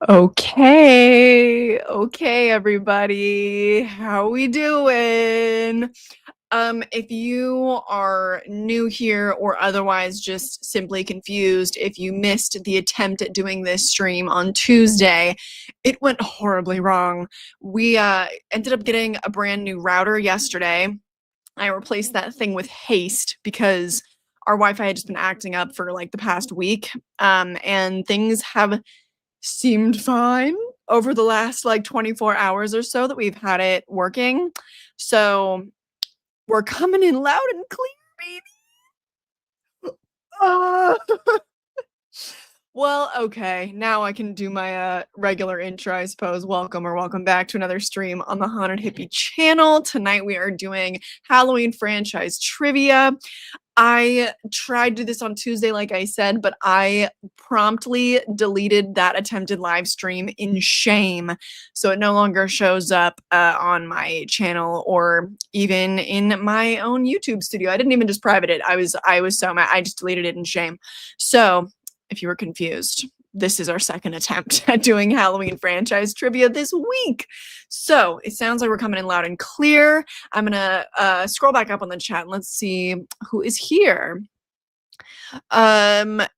Okay, everybody. How we doing? If you are new here or otherwise just simply confused, if you missed the attempt at doing this stream on Tuesday, it went horribly wrong. We ended up getting a brand new router yesterday. I replaced that thing with Haste because our Wi-Fi had just been acting up for like the past week. And things have seemed fine over the last like 24 hours or so that we've had it working. So we're coming in loud and clear, baby. Uh, well, okay. Now I can do my regular intro, I suppose. Welcome back to another stream on the Haunted Hippie channel. Tonight we are doing Halloween franchise trivia. I tried to do this on Tuesday, like I said, but I promptly deleted that attempted live stream in shame. So it no longer shows up on my channel or even in my own YouTube studio. I didn't even just private it. I was so mad. I just deleted it in shame. So if you were confused, this is our second attempt at doing Halloween franchise trivia this week. So it sounds like we're coming in loud and clear. I'm gonna scroll back up on the chat and let's see who is here. Hopefully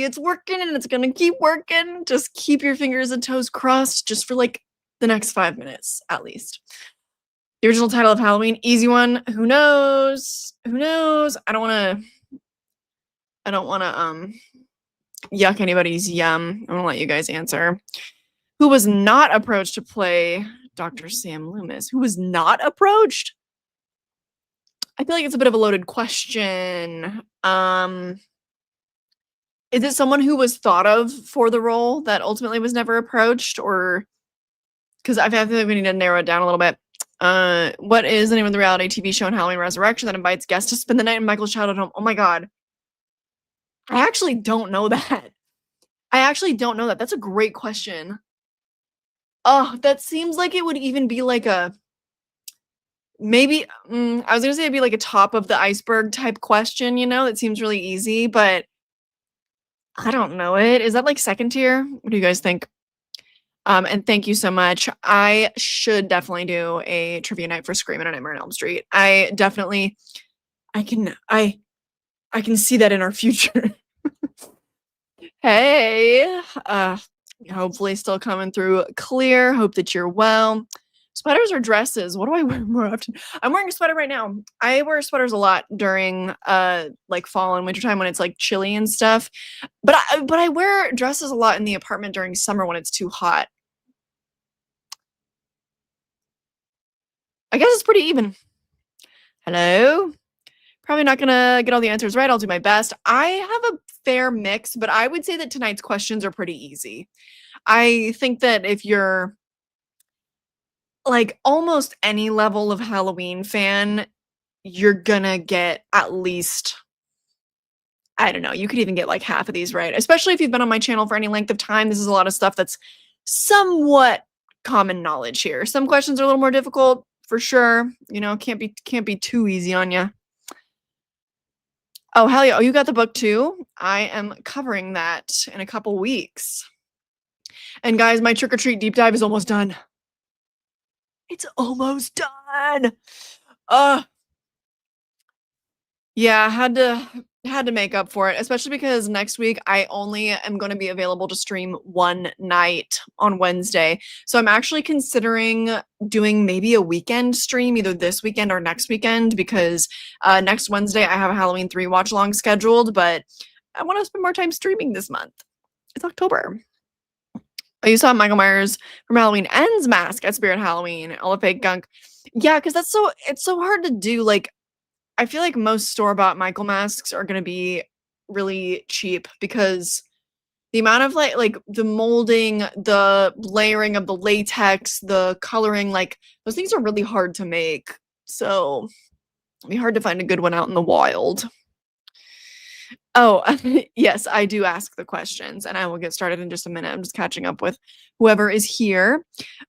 it's working and it's gonna keep working. Just keep your fingers and toes crossed just for like the next 5 minutes at least. The original title of Halloween, easy one. Who knows? Who knows? I don't wanna yuck anybody's yum. I'm gonna let you guys answer. Who was not approached to play Dr. Sam Loomis? Who was not approached? I feel like it's a bit of a loaded question. Is it someone who was thought of for the role that ultimately was never approached? Or because I feel like we need to narrow it down a little bit. What is the name of the reality TV show in Halloween Resurrection that invites guests to spend the night in Michael's childhood home? Oh my god. I actually don't know that. That's a great question. Oh, that seems like it would even be like a maybe I was gonna say it'd be like a top of the iceberg type question, you know? It seems really easy, but I don't know it. Is that like second tier? What do you guys think? And thank you so much. I should definitely do a trivia night for Screamin' at Nightmare on Elm Street. I can see that in our future. Hey, hopefully still coming through clear. Hope that you're well. Sweaters or dresses? What do I wear more often? I'm wearing a sweater right now. I wear sweaters a lot during like fall and wintertime when it's like chilly and stuff. But I wear dresses a lot in the apartment during summer when it's too hot. I guess it's pretty even. Hello? Probably not gonna get all the answers right. I'll do my best. I have a fair mix, but I would say that tonight's questions are pretty easy. I think that if you're like almost any level of Halloween fan, you're gonna get at least, I don't know, you could even get like half of these right, especially if you've been on my channel for any length of time. This is a lot of stuff that's somewhat common knowledge here. Some questions are a little more difficult for sure. You know, can't be too easy on you. Oh, hell yeah. Oh, you got the book too? I am covering that in a couple weeks. And guys, my trick-or-treat deep dive is almost done. It's almost done. Yeah, had to make up for it, especially because next week I only am going to be available to stream one night on Wednesday. So I'm actually considering doing maybe a weekend stream, either this weekend or next weekend, because next Wednesday I have a Halloween 3 watch along scheduled, but I want to spend more time streaming this month. It's October. Oh, you saw Michael Myers from Halloween Ends mask at Spirit Halloween, all the fake gunk. Yeah, because it's so hard to do. Like, I feel like most store-bought Michael masks are gonna be really cheap because the amount of like the molding, the layering of the latex, the coloring, like those things are really hard to make. So it'll be hard to find a good one out in the wild. Oh, yes, I do ask the questions, and I will get started in just a minute. I'm just catching up with whoever is here.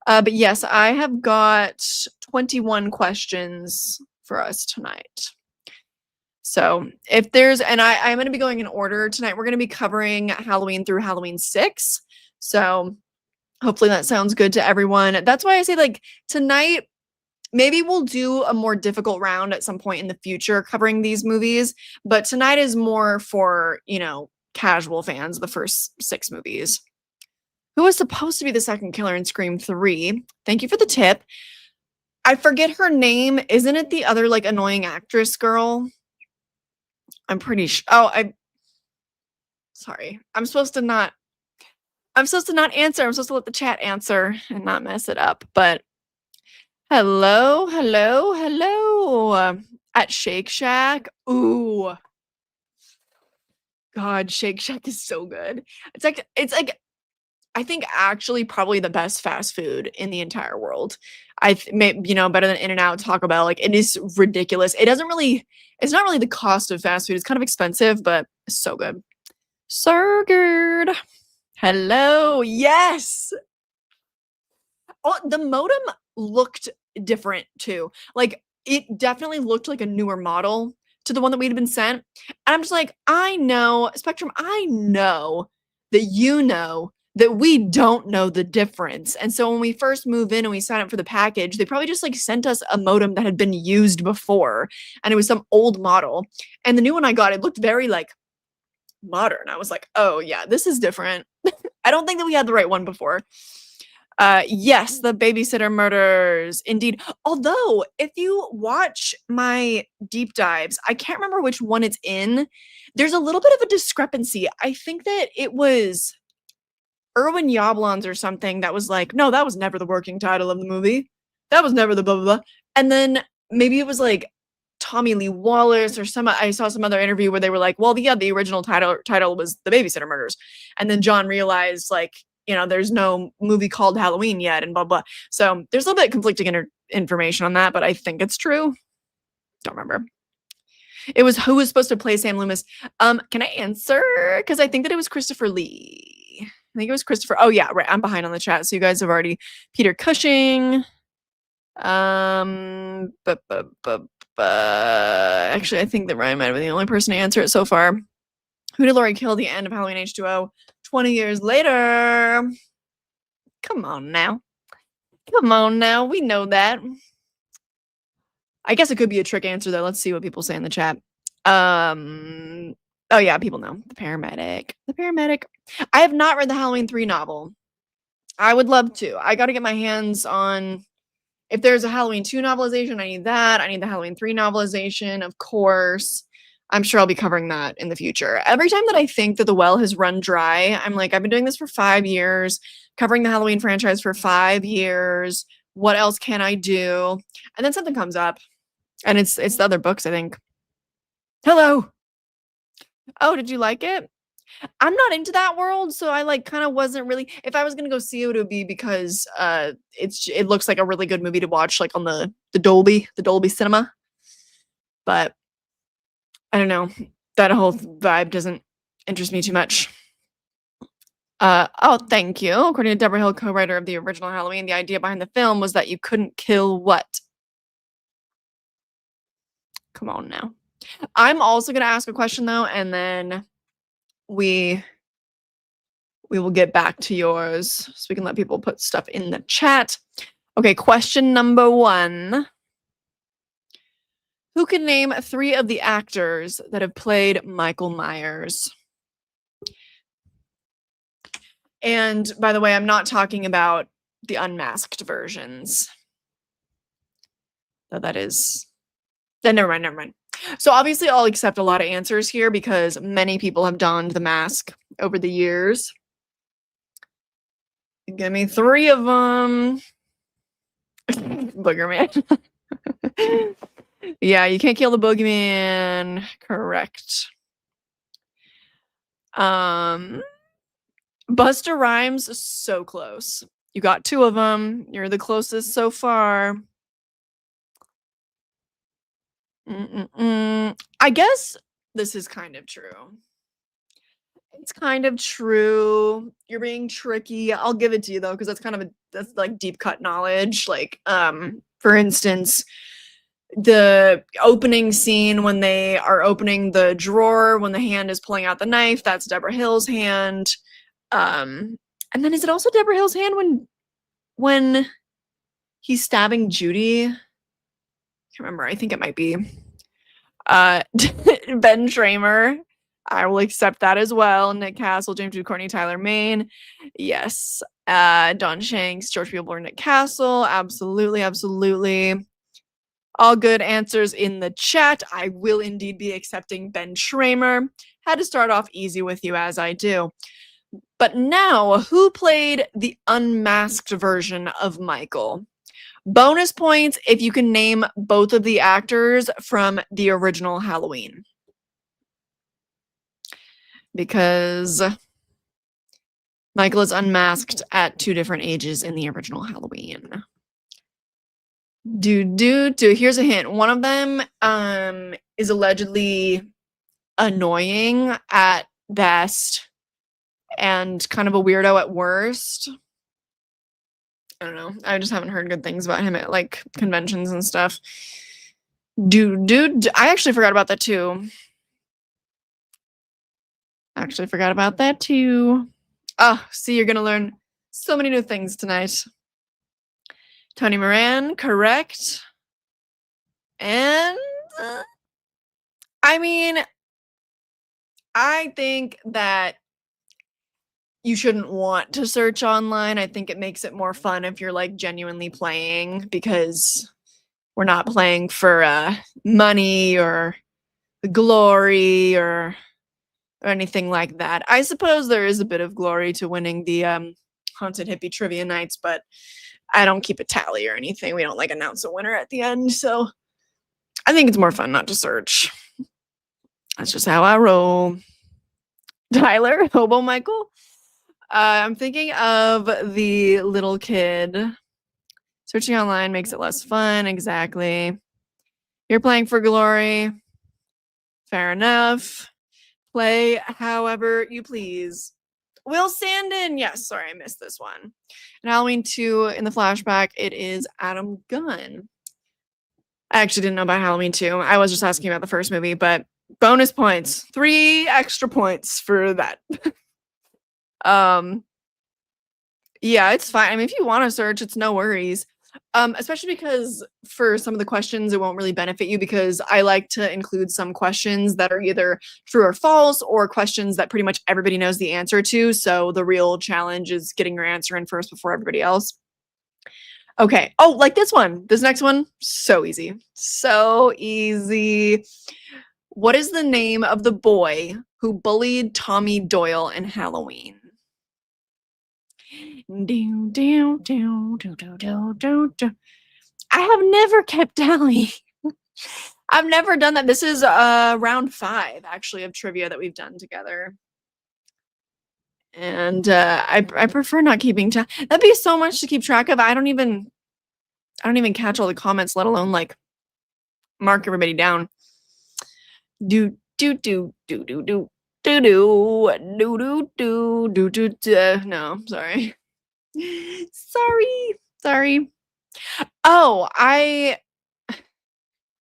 But yes, I have got 21 questions for us tonight. So if there's, and I'm going to be going in order tonight. We're going to be covering Halloween through Halloween 6. So hopefully that sounds good to everyone. That's why I say like tonight, maybe we'll do a more difficult round at some point in the future covering these movies. But tonight is more for, casual fans, the first 6 movies. Who was supposed to be the second killer in Scream 3? Thank you for the tip. I forget her name. Isn't it the other like annoying actress girl? I'm pretty sure. Sorry. I'm supposed to not answer. I'm supposed to let the chat answer and not mess it up. But hello. At Shake Shack. Ooh. God, Shake Shack is so good. It's like I think actually probably the best fast food in the entire world. Better than In-N-Out, Taco Bell. Like it is ridiculous. It's not really the cost of fast food. It's kind of expensive, but it's so good. Surgard. Hello. Yes. Oh, the modem looked different too. Like it definitely looked like a newer model to the one that we'd been sent. And I'm just like, I know, Spectrum, I know that we don't know the difference. And so when we first move in and we sign up for the package, they probably just like sent us a modem that had been used before. And it was some old model. And the new one I got, it looked very like modern. I was like, oh yeah, this is different. I don't think that we had the right one before. Yes, the babysitter murders, indeed. Although, if you watch my deep dives, I can't remember which one it's in. There's a little bit of a discrepancy. I think that it was Erwin Yablans or something that was like, no, that was never the working title of the movie. That was never the blah, blah, blah. And then maybe it was like Tommy Lee Wallace or I saw some other interview where they were like, well, yeah, the original title was The Babysitter Murders. And then John realized like, there's no movie called Halloween yet and blah, blah. So there's a little bit conflicting information on that, but I think it's true. Don't remember. It was who was supposed to play Sam Loomis. Can I answer? Because I think that it was Christopher Lee. I think it was Christopher. Oh yeah, right. I'm behind on the chat. So you guys have already Peter Cushing. Actually, I think that Ryan might have been the only person to answer it so far. Who did Laurie kill at the end of Halloween H2O? 20 years later. Come on now. We know that. I guess it could be a trick answer though. Let's see what people say in the chat. Oh yeah, people know. The paramedic. I have not read the Halloween 3 novel. I would love to. I got to get my hands on, if there's a Halloween 2 novelization, I need that. I need the Halloween 3 novelization, of course. I'm sure I'll be covering that in the future. Every time that I think that the well has run dry, I'm like, I've been doing this for 5 years, covering the Halloween franchise for 5 years. What else can I do? And then something comes up, and it's the other books, I think. Hello. Oh, did you like it? I'm not into that world, so I like kind of wasn't really. If I was gonna go see it, it would be because it looks like a really good movie to watch, like on the Dolby Cinema. But I don't know, that whole vibe doesn't interest me too much. Oh, thank you. According to Deborah Hill, co-writer of the original Halloween, the idea behind the film was that you couldn't kill what? Come on now. I'm also gonna ask a question though, and then we will get back to yours so we can let people put stuff in the chat. Okay, question number 1. Who can name 3 of the actors that have played Michael Myers? And by the way, I'm not talking about the unmasked versions. So that is... Then never mind. So obviously I'll accept a lot of answers here because many people have donned the mask over the years. Give me 3 of them. Boogerman. Yeah, you can't kill the boogeyman. Correct. Busta Rhymes, so close. You got 2 of them. You're the closest so far. I guess this is kind of true. It's kind of true. You're being tricky. I'll give it to you though, because that's like deep cut knowledge. Like, for instance, the opening scene when they are opening the drawer, when the hand is pulling out the knife, that's Deborah Hill's hand. And then is it also Deborah Hill's hand when he's stabbing Judy? I can't remember. I think it might be. Ben Tramer. I will accept that as well. Nick Castle, James Courtney, Tyler Main. Yes. Don Shanks, George Spielberg, Nick Castle. Absolutely, absolutely. All good answers in the chat. I will indeed be accepting Ben Tramer. Had to start off easy with you as I do. But now, who played the unmasked version of Michael? Bonus points if you can name both of the actors from the original Halloween. Because Michael is unmasked at 2 different ages in the original Halloween. Here's a hint. One of them is allegedly annoying at best and kind of a weirdo at worst. I don't know. I just haven't heard good things about him at like conventions and stuff. I actually forgot about that too. Oh, see, you're gonna learn so many new things tonight. Tony Moran, correct. And I mean, I think that you shouldn't want to search online. I think it makes it more fun if you're like genuinely playing, because we're not playing for money or glory or anything like that. I suppose there is a bit of glory to winning the Haunted Hippie Trivia Nights, but I don't keep a tally or anything. We don't like announce a winner at the end, so I think it's more fun not to search. That's just how I roll. Tyler, Hobo Michael. I'm thinking of the little kid. Searching online makes it less fun. Exactly. You're playing for glory. Fair enough. Play however you please. Will Sandin. Yes, sorry, I missed this one. In Halloween 2, in the flashback, it is Adam Gunn. I actually didn't know about Halloween 2. I was just asking about the first movie, but bonus points. 3 extra points for that. Yeah, it's fine. I mean, if you want to search, it's no worries. Especially because for some of the questions, it won't really benefit you, because I like to include some questions that are either true or false, or questions that pretty much everybody knows the answer to. So the real challenge is getting your answer in first before everybody else. Okay. Oh, like this one. This next one, so easy. So easy. What is the name of the boy who bullied Tommy Doyle in Halloween? I have never kept tally. I've never done that. This is round 5 actually of trivia that we've done together. And I prefer not keeping track. That'd be so much to keep track of. I don't even catch all the comments, let alone like mark everybody down. No, sorry. Sorry. Oh, I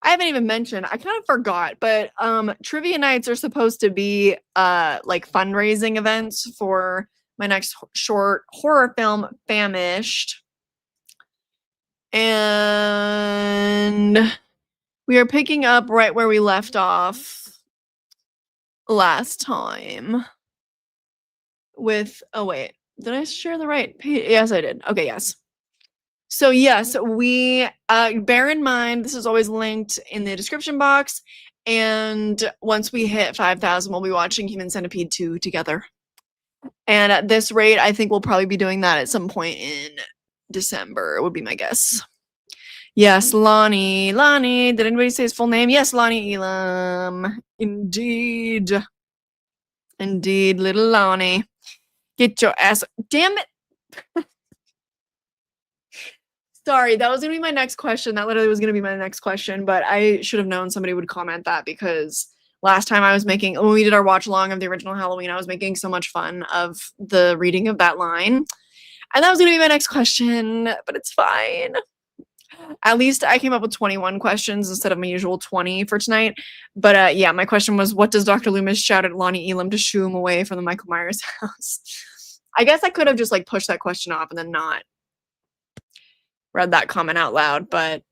haven't even mentioned, I kind of forgot, but trivia nights are supposed to be like fundraising events for my next short horror film, Famished. And we are picking up right where we left off last time with, oh wait, did I share the right page? Yes, I did. Okay, yes. So yes, we bear in mind, this is always linked in the description box, and once we hit 5,000, we'll be watching Human Centipede 2 together. And at this rate, I think we'll probably be doing that at some point in December, would be my guess. Yes, Lonnie. Did anybody say his full name? Yes, Lonnie Elam. Indeed, little Lonnie. Get your ass. Damn it. Sorry, that was going to be my next question. That literally was going to be my next question, but I should have known somebody would comment that, because last time when we did our watch along of the original Halloween, I was making so much fun of the reading of that line. And that was going to be my next question, but it's fine. At least I came up with 21 questions instead of my usual 20 for tonight. But yeah, my question was, what does Dr. Loomis shout at Lonnie Elam to shoo him away from the Michael Myers house? I guess I could have just like pushed that question off and then not read that comment out loud, but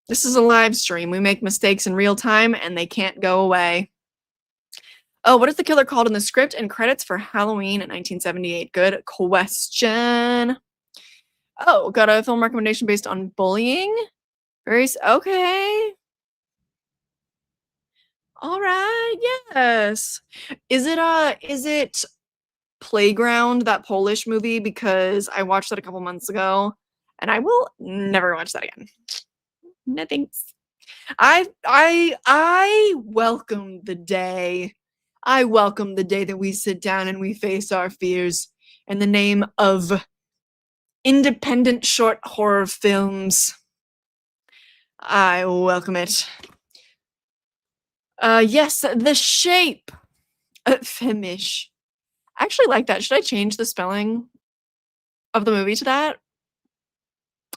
this is a live stream. We make mistakes in real time and they can't go away. Oh, what is the killer called in the script and credits for Halloween in 1978? Good question. Oh, got a film recommendation based on bullying? Okay. All right. Yes. Is it Playground, that Polish movie? Because I watched that a couple months ago and I will never watch that again. No thanks. I welcome the day. I welcome the day that we sit down and we face our fears in the name of independent short horror films. I welcome it. Yes, The Shape. Femish. I actually like that. Should I change the spelling of the movie to that?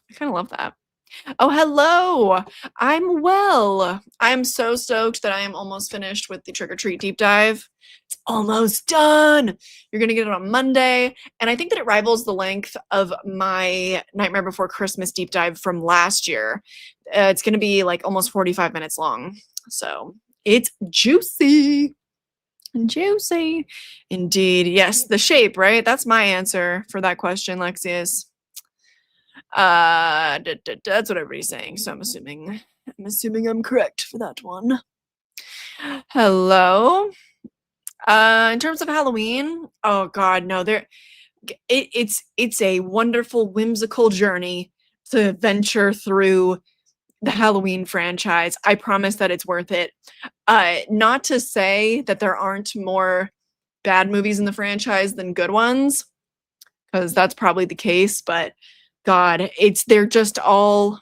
I kind of love that. Oh, hello. I'm well. I'm so stoked that I am almost finished with the Trick or Treat deep dive. It's almost done. You're going to get it on Monday. And I think that it rivals the length of my Nightmare Before Christmas deep dive from last year. It's going to be like almost 45 minutes long. So it's juicy. Juicy. Indeed. Yes, The Shape, right? That's my answer for that question, Lexius. That's what everybody's saying, so I'm assuming I'm correct for that one. Hello. In terms of Halloween, oh god, no, it's a wonderful whimsical journey to venture through the Halloween franchise. I promise that it's worth it. Not to say that there aren't more bad movies in the franchise than good ones, because that's probably the case, but god, they're just all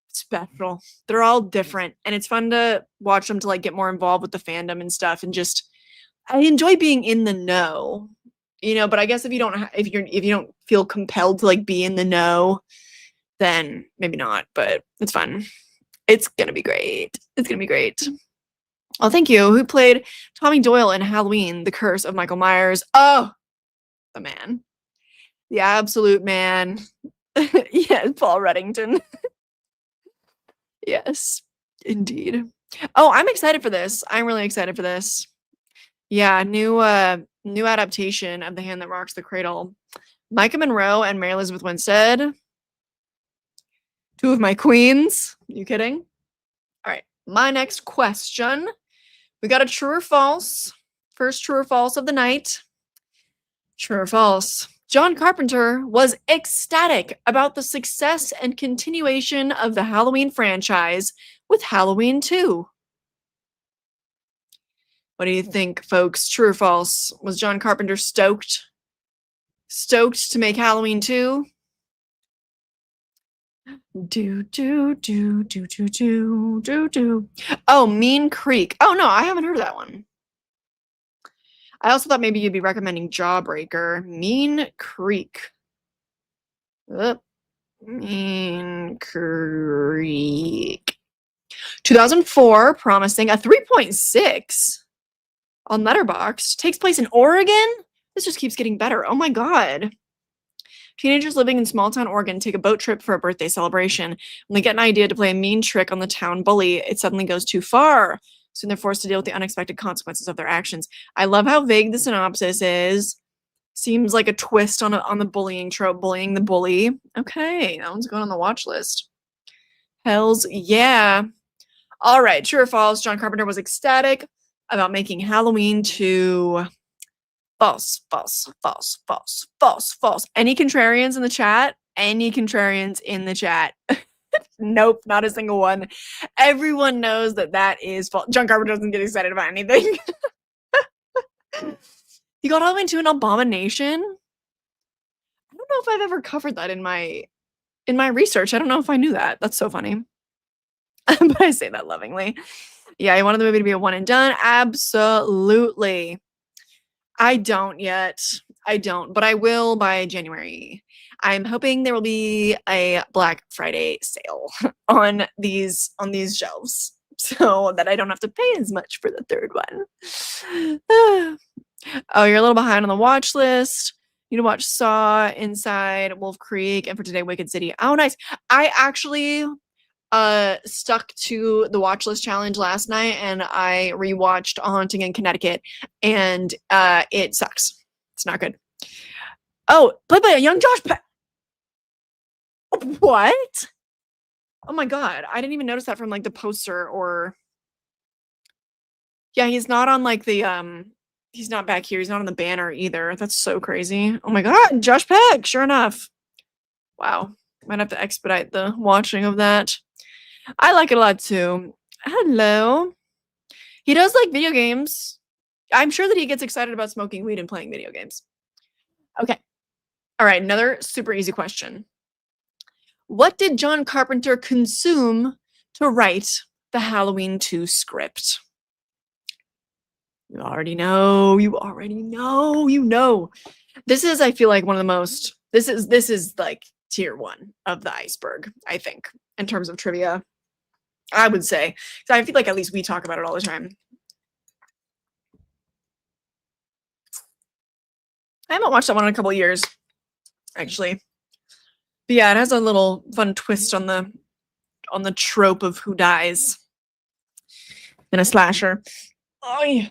special. They're all different, and it's fun to watch them to like get more involved with the fandom and stuff, and just I enjoy being in the know, but I guess if you don't feel compelled to like be in the know, then maybe not, but it's fun. It's gonna be great. It's gonna be great. Oh, thank you. Who played Tommy Doyle in Halloween, The Curse of Michael Myers? Oh, the man. The absolute man. Yeah, Paul Reddington. Yes, indeed. Oh, I'm excited for this. I'm really excited for this. Yeah, new adaptation of The Hand That Rocks the Cradle. Micah Monroe and Mary Elizabeth Winstead. Two of my queens. You kidding? All right, my next question. We got a true or false. First true or false of the night. True or false. John Carpenter was ecstatic about the success and continuation of the Halloween franchise with Halloween 2. What do you think, folks? True or false? Was John Carpenter stoked? Stoked to make Halloween 2? Oh, Mean Creek. Oh, no, I haven't heard of that one. I also thought maybe you'd be recommending Jawbreaker. Mean Creek. Mean Creek. 2004, promising. A 3.6 on Letterboxd. Takes place in Oregon? This just keeps getting better. Oh my god. Teenagers living in small town Oregon take a boat trip for a birthday celebration. When they get an idea to play a mean trick on the town bully, it suddenly goes too far. Soon they're forced to deal with the unexpected consequences of their actions. I love how vague the synopsis is. Seems like a twist on the bullying trope, bullying the bully. Okay, that one's going on the watch list. Hells yeah. All right, true or false? John Carpenter was ecstatic about making Halloween 2. False, false, false, false, false, false. Any contrarians in the chat? Any contrarians in the chat? Nope, not a single one. Everyone knows that is false. John Carpenter doesn't get excited about anything. He got Halloween 2 an abomination? I don't know if I've ever covered that in my research. I don't know if I knew that. That's so funny. But I say that lovingly. Yeah, I wanted the movie to be a one and done. Absolutely. I don't yet. I don't, but I will by January. I'm hoping there will be a Black Friday sale on these shelves so that I don't have to pay as much for the third one. Oh, you're a little behind on the watch list. You need to watch Saw, Inside, Wolf Creek, and for today, Wicked City. Oh, nice. I actually stuck to the watch list challenge last night and I rewatched A Haunting in Connecticut and it sucks. It's not good. Oh, played by a young Josh Peck. What? Oh my god, I didn't even notice that from like the poster or yeah, he's not on like the he's not back here. He's not on the banner either. That's so crazy. Oh my god, Josh Peck, sure enough. Wow. Might have to expedite the watching of that. I like it a lot too. Hello. He does like video games. I'm sure that he gets excited about smoking weed and playing video games. Okay. All right, another super easy question. What did John Carpenter consume to write the Halloween 2 script? You already know. You already know. You know. This is, I feel like, one of the most. This is like tier 1 of the iceberg, I think, in terms of trivia. I would say. So I feel like at least we talk about it all the time. I haven't watched that one in a couple of years, actually. But yeah, it has a little fun twist on the trope of who dies in a slasher. Oh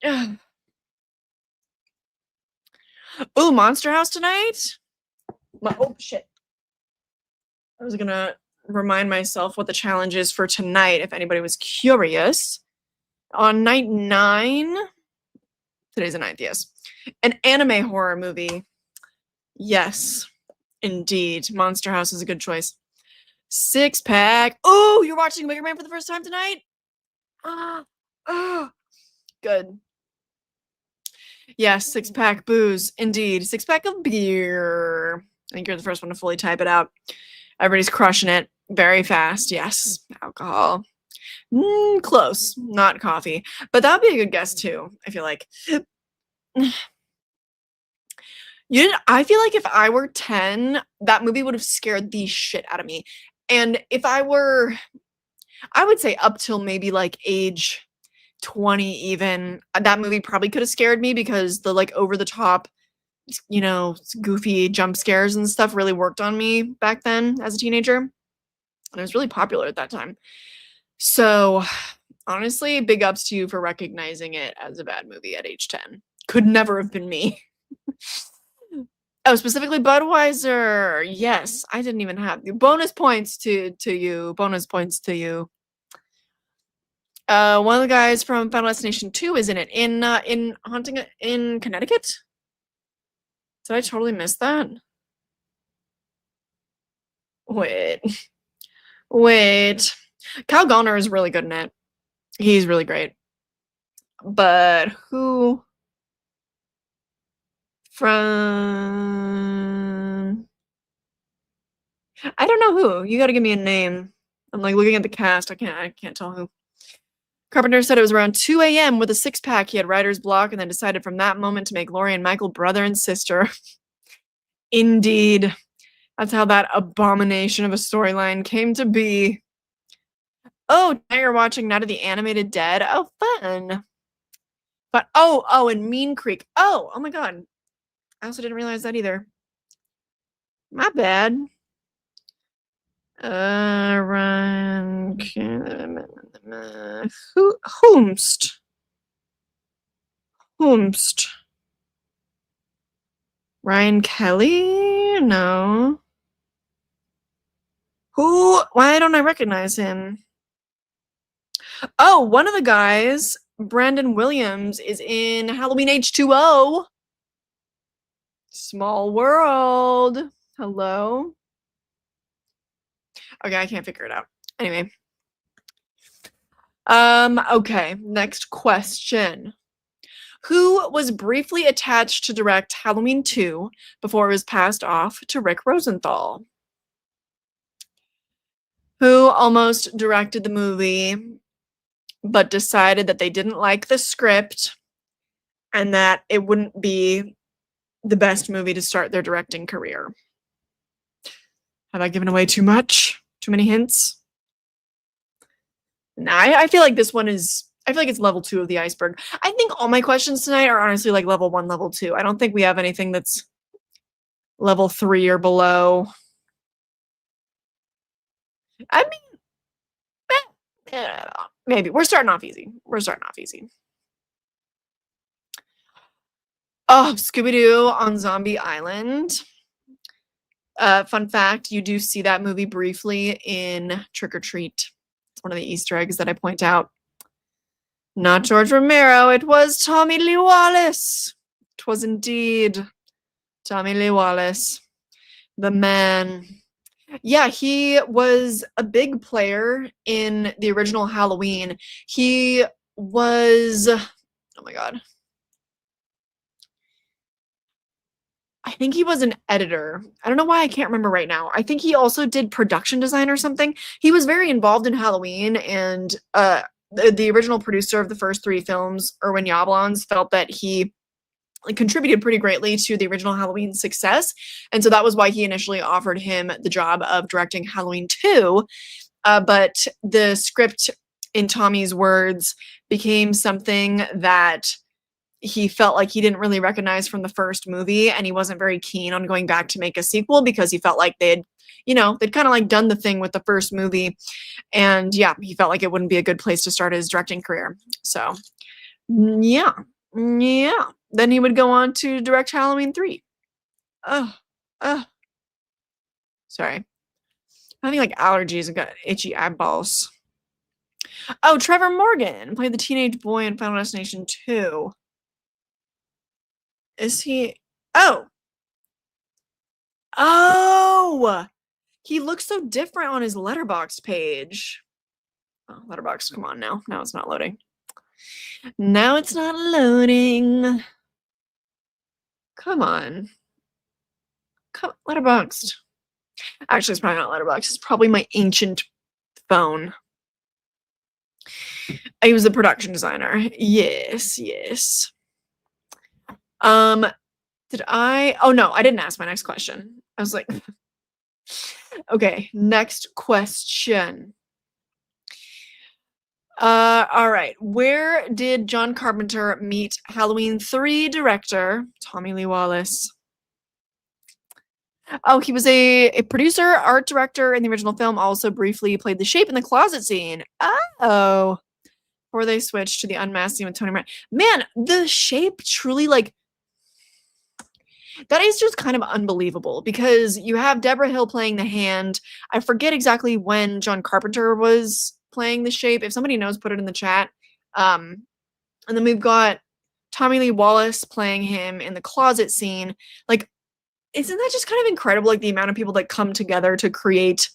yeah. Ooh, Monster House tonight? Oh shit. I was gonna remind myself what the challenge is for tonight if anybody was curious. On night 9, today's the 9th, yes. An anime horror movie. Yes, indeed. Monster House is a good choice. 6-pack. Oh, you're watching Wicker Man for the first time tonight? Good. Yes, 6-pack booze. Indeed. 6-pack of beer. I think you're the first one to fully type it out. Everybody's crushing it very fast. Yes, alcohol. Close. Not coffee. But that would be a good guess, too, I feel like. I feel like if I were 10, that movie would have scared the shit out of me. And if I would say up till maybe like age 20 even, that movie probably could have scared me because the like over the top, goofy jump scares and stuff really worked on me back then as a teenager. And it was really popular at that time. So honestly, big ups to you for recognizing it as a bad movie at age 10. Could never have been me. Oh, specifically Budweiser. Yes, I didn't even have bonus points to you. Bonus points to you. One of the guys from Final Destination 2 is in it. In Haunting in Connecticut? Did I totally miss that? Wait. Kyle Gallner is really good in it. He's really great. But who from... I don't know who. You gotta give me a name. I'm like looking at the cast. I can't tell who. Carpenter said it was around 2 a.m. with a 6-pack. He had writer's block and then decided from that moment to make Laurie and Michael brother and sister. Indeed. That's how that abomination of a storyline came to be. Oh, now you're watching Night of the Animated Dead. Oh, fun. But and Mean Creek. Oh my god. I also didn't realize that either. My bad. Ryan Whomst. Ryan Kelly? No. Who? Why don't I recognize him? Oh, one of the guys, Brandon Williams, is in Halloween H2O. Small world. Hello. Okay, I can't figure it out. Anyway. Okay, next question. Who was briefly attached to direct Halloween 2 before it was passed off to Rick Rosenthal? Who almost directed the movie, but decided that they didn't like the script and that it wouldn't be the best movie to start their directing career. Have I given away too much? Too many hints? Nah, I feel like this one is, I feel like it's level 2 of the iceberg. I think all my questions tonight are honestly like level 1, level 2. I don't think we have anything that's level 3 or below. I mean, maybe. We're starting off easy. Oh, Scooby-Doo on Zombie Island. Fun fact, you do see that movie briefly in Trick or Treat. It's one of the Easter eggs that I point out. Not George Romero, it was Tommy Lee Wallace. It was indeed Tommy Lee Wallace, the man. Yeah, he was a big player in the original Halloween. He was, oh my God. I think he was an editor. I don't know why I can't remember right now. I think he also did production design or something. He was very involved in Halloween, and the original producer of the first 3 films, Irwin Yablans, felt that he contributed pretty greatly to the original Halloween success. And so that was why he initially offered him the job of directing Halloween 2. But the script, in Tommy's words, became something that he felt like he didn't really recognize from the first movie, and he wasn't very keen on going back to make a sequel because he felt like they'd kind of like done the thing with the first movie. And yeah, he felt like it wouldn't be a good place to start his directing career. So yeah. Then he would go on to direct Halloween 3. Sorry. I think like allergies and got itchy eyeballs. Oh, Trevor Morgan played the teenage boy in Final Destination 2. Is he? Oh, he looks so different on his Letterboxd page. Oh, Letterboxd, come on now. Now it's not loading. Come on. Letterboxd. Actually, it's probably not Letterboxd. It's probably my ancient phone. He was a production designer. Yes. Did I? Oh no, I didn't ask my next question. I was like, okay, next question. All right. Where did John Carpenter meet Halloween 3 director Tommy Lee Wallace? Oh, he was a producer, art director in the original film, also briefly played the Shape in the closet scene. Oh. Before they switched to the Unmasked scene with Tony Moran. Man, the Shape truly, like, that is just kind of unbelievable because you have Deborah Hill playing the hand. I forget exactly when John Carpenter was playing the Shape. If somebody knows, put it in the chat. And then we've got Tommy Lee Wallace playing him in the closet scene. Like, isn't that just kind of incredible? Like the amount of people that come together to create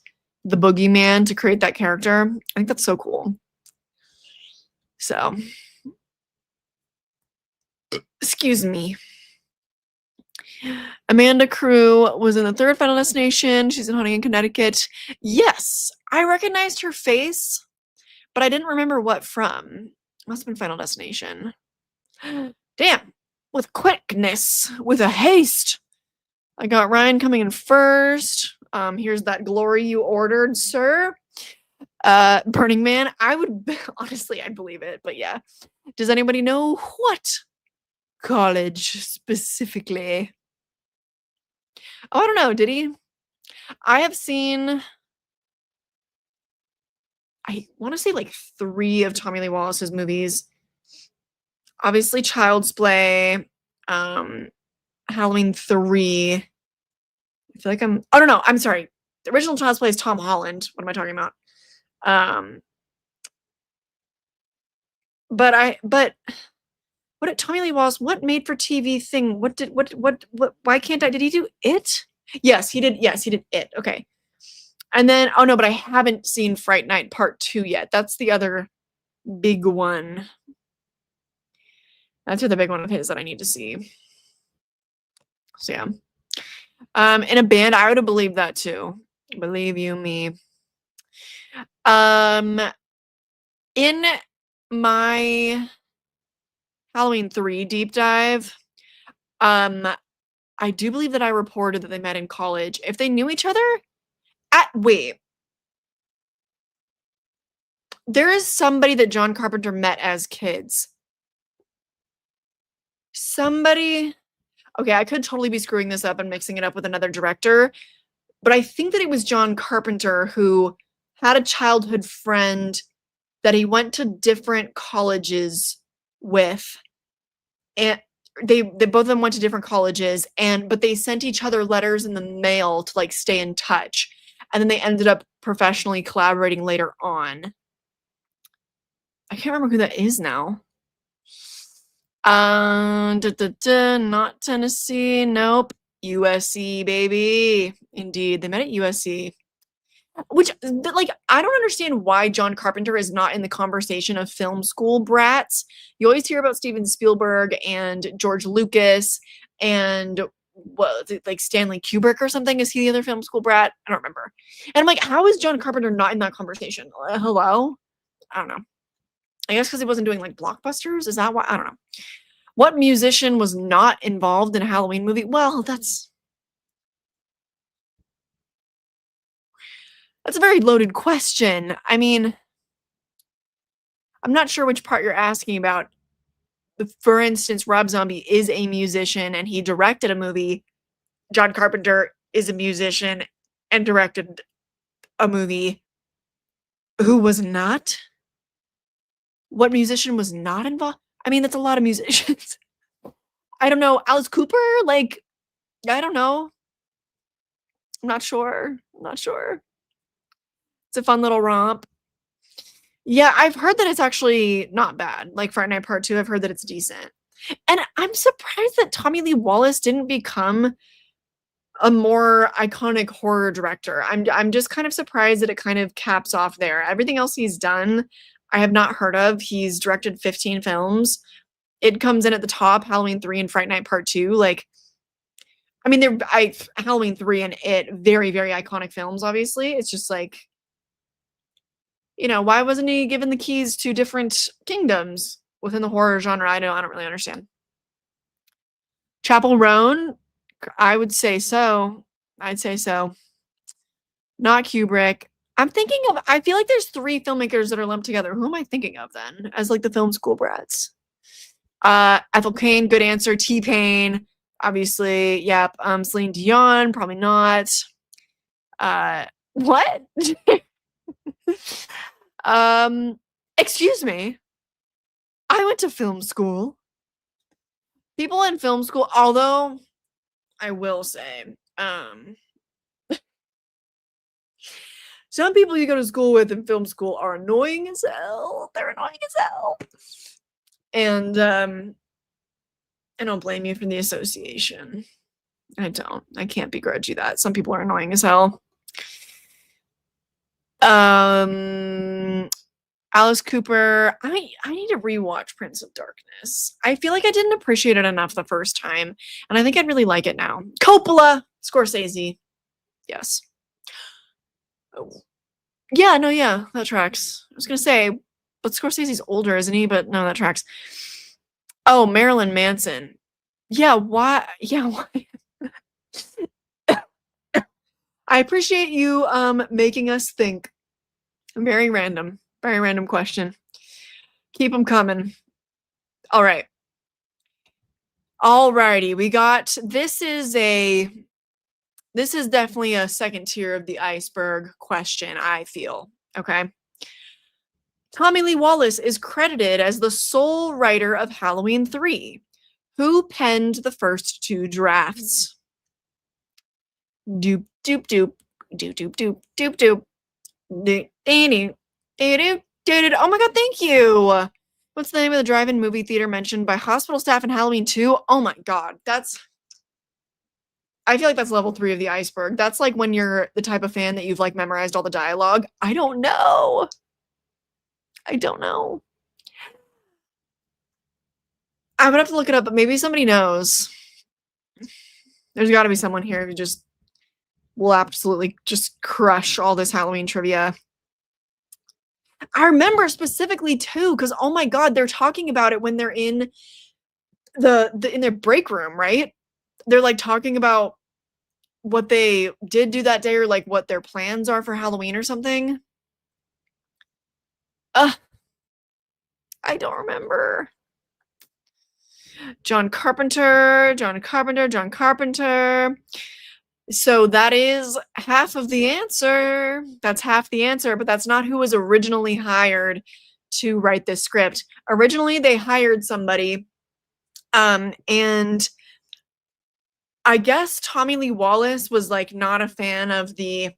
the boogeyman, to create that character. I think that's so cool. So, excuse me. Amanda Crew was in the 3rd Final Destination. She's in Huntington, Connecticut. Yes, I recognized her face, but I didn't remember what from. Must have been Final Destination. Damn, with quickness, with a haste. I got Ryan coming in first. Here's that glory you ordered, sir. Burning Man. I would, honestly, I'd believe it, but yeah. Does anybody know what college specifically? Oh, I don't know. Did he? I have seen, I want to say like 3 of Tommy Lee Wallace's movies. Obviously, Child's Play, Halloween 3. I feel like oh, no, I'm sorry. The original Child's Play is Tom Holland. What am I talking about? But what Tommy Lee Wallace, what made for TV thing? Why can't I? Did he do It? Yes, he did. Yes, he did It. Okay. And then, oh no, but I haven't seen Fright Night Part 2 yet. That's the other big one. That's the big one of his that I need to see. So yeah. In a band, I would have believed that too. Believe you me. In my Halloween 3 deep dive, I do believe that I reported that they met in college. If they knew each other, wait, there is somebody that John Carpenter met as kids. Somebody. Okay, I could totally be screwing this up and mixing it up with another director, but I think that it was John Carpenter who had a childhood friend that he went to different colleges with, and they both of them went to different colleges, and but they sent each other letters in the mail to like stay in touch, and then they ended up professionally collaborating later on. I can't remember who that is now. Not Tennessee. Nope. USC, baby. Indeed. They met at USC. Which, like, I don't understand why John Carpenter is not in the conversation of film school brats. You always hear about Steven Spielberg and George Lucas and what, like Stanley Kubrick or something. Is he the other film school brat? I don't remember. And I'm like, how is John Carpenter not in that conversation? Hello? I don't know. I guess because he wasn't doing like blockbusters. Is that why? I don't know. What musician was not involved in a Halloween movie? Well, that's a very loaded question. I mean, I'm not sure which part you're asking about. For instance, Rob Zombie is a musician and he directed a movie. John Carpenter is a musician and directed a movie. Who was not? What musician was not involved? I mean, that's a lot of musicians. I don't know. Alice Cooper? Like, I don't know. I'm not sure. I'm not sure. It's a fun little romp. Yeah, I've heard that it's actually not bad. Like Friday Night Part 2, I've heard that it's decent. And I'm surprised that Tommy Lee Wallace didn't become a more iconic horror director. I'm just kind of surprised that it kind of caps off there. Everything else he's done, I have not heard of. He's directed 15 films. It comes in at the top, Halloween 3 and Fright Night Part 2. Like, I mean, Halloween 3 and It, very, very iconic films, obviously. It's just like, you know, why wasn't he given the keys to different kingdoms within the horror genre? I don't really understand. Chapel Roan, I would say so. I'd say so. Not Kubrick. I feel like there's 3 filmmakers that are lumped together. Who am I thinking of then as like the film school brats? Ethel Cain, good answer. T-Pain, obviously. Yep. Celine Dion, probably not. What? Excuse me. I went to film school. People in film school, although I will say, some people you go to school with in film school are annoying as hell. They're annoying as hell. And I don't blame you for the association. I don't. I can't begrudge you that. Some people are annoying as hell. Alice Cooper. I need to rewatch Prince of Darkness. I feel like I didn't appreciate it enough the first time, and I think I'd really like it now. Coppola, Scorsese. Yes. Oh. Yeah, no, yeah, that tracks. I was gonna say, but Scorsese's older, isn't he? But no, that tracks. Oh, Marilyn Manson. Yeah, why? Yeah, why? I appreciate you making us think. Very random question. Keep them coming. All right. Alrighty, we got this is definitely a second tier of the iceberg question, I feel. Okay. Tommy Lee Wallace is credited as the sole writer of Halloween 3. Who penned the first 2 drafts? Doop doop doop doop doop doop doop doop. Oh my god, thank you. What's the name of the drive-in movie theater mentioned by hospital staff in Halloween 2? Oh my god, I feel like that's level 3 of the iceberg. That's like when you're the type of fan that you've like memorized all the dialogue. I don't know. I don't know. I'm gonna have to look it up, but maybe somebody knows. There's got to be someone here who just will absolutely just crush all this Halloween trivia. I remember specifically too, because oh my god, they're talking about it when they're in in their break room, right? they're like talking about what they did do that day or like what their plans are for Halloween or something. Uh, I don't remember. John Carpenter, John Carpenter, John Carpenter. So that is half of the answer. That's half the answer, but that's not who was originally hired to write this script. Originally, they hired somebody, and I guess Tommy Lee Wallace was like not a fan of the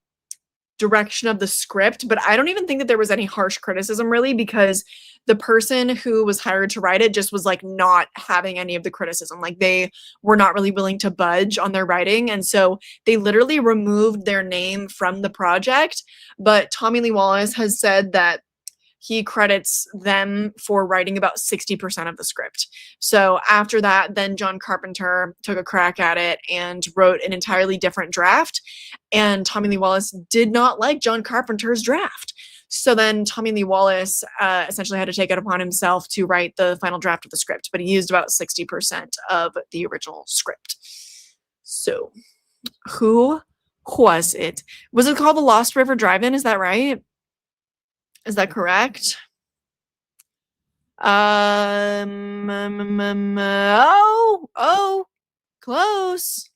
direction of the script, but I don't even think that there was any harsh criticism really, because the person who was hired to write it just was like not having any of the criticism. Like they were not really willing to budge on their writing. And so they literally removed their name from the project. But Tommy Lee Wallace has said that he credits them for writing about 60% of the script. So after that, then John Carpenter took a crack at it and wrote an entirely different draft. And Tommy Lee Wallace did not like John Carpenter's draft. So then Tommy Lee Wallace essentially had to take it upon himself to write the final draft of the script, but he used about 60% of the original script. So who was it? Was it called the Lost River Drive-In? Is that right? Is that correct? Close.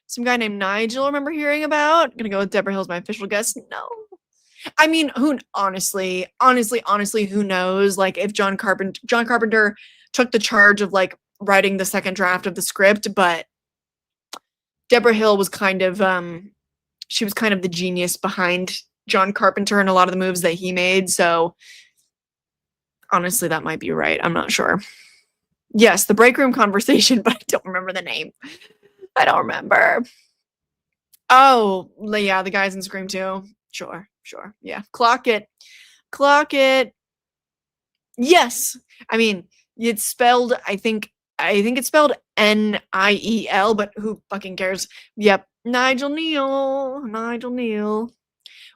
Some guy named Nigel, remember hearing about? I'm gonna go with Deborah Hill's my official guess. No. I mean, honestly, who knows? Like if John Carpenter took the charge of like writing the second draft of the script, but Deborah Hill was kind of she was kind of the genius behind John Carpenter and a lot of the moves that he made. So honestly, that might be right. I'm not sure. Yes, the break room conversation, but I don't remember the name. I don't remember. Oh, yeah, the guys in Scream 2. Sure. Yeah. Clock it. Yes. I mean, it's spelled, I think it's spelled Niel, but who fucking cares? Yep. Nigel Neal.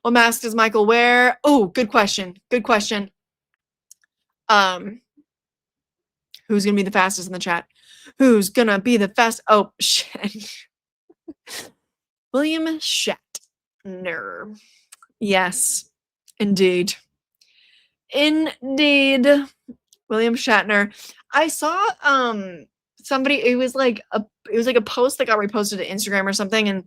What mask does Michael wear? Oh, good question. Who's gonna be the fastest in the chat? Who's gonna be the fast? Oh, shit. William Shatner. Yes, indeed. William Shatner. I saw somebody, it was like a post that got reposted to Instagram or something, and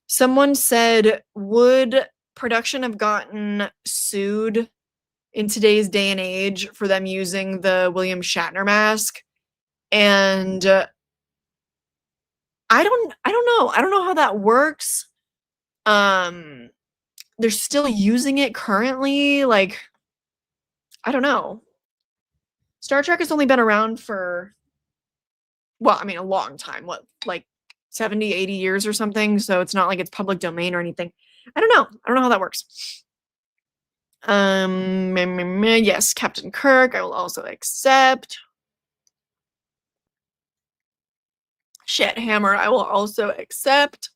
someone said, would production have gotten sued in today's day and age for them using the William Shatner mask? And I don't know. I don't know how that works. They're still using it currently. Like, I don't know. Star Trek has only been around for, well, I mean, a long time. What, like 70, 80 years or something? So it's not like it's public domain or anything. I don't know how that works. Yes, Captain Kirk, I will also accept. Shit, Hammer, I will also accept.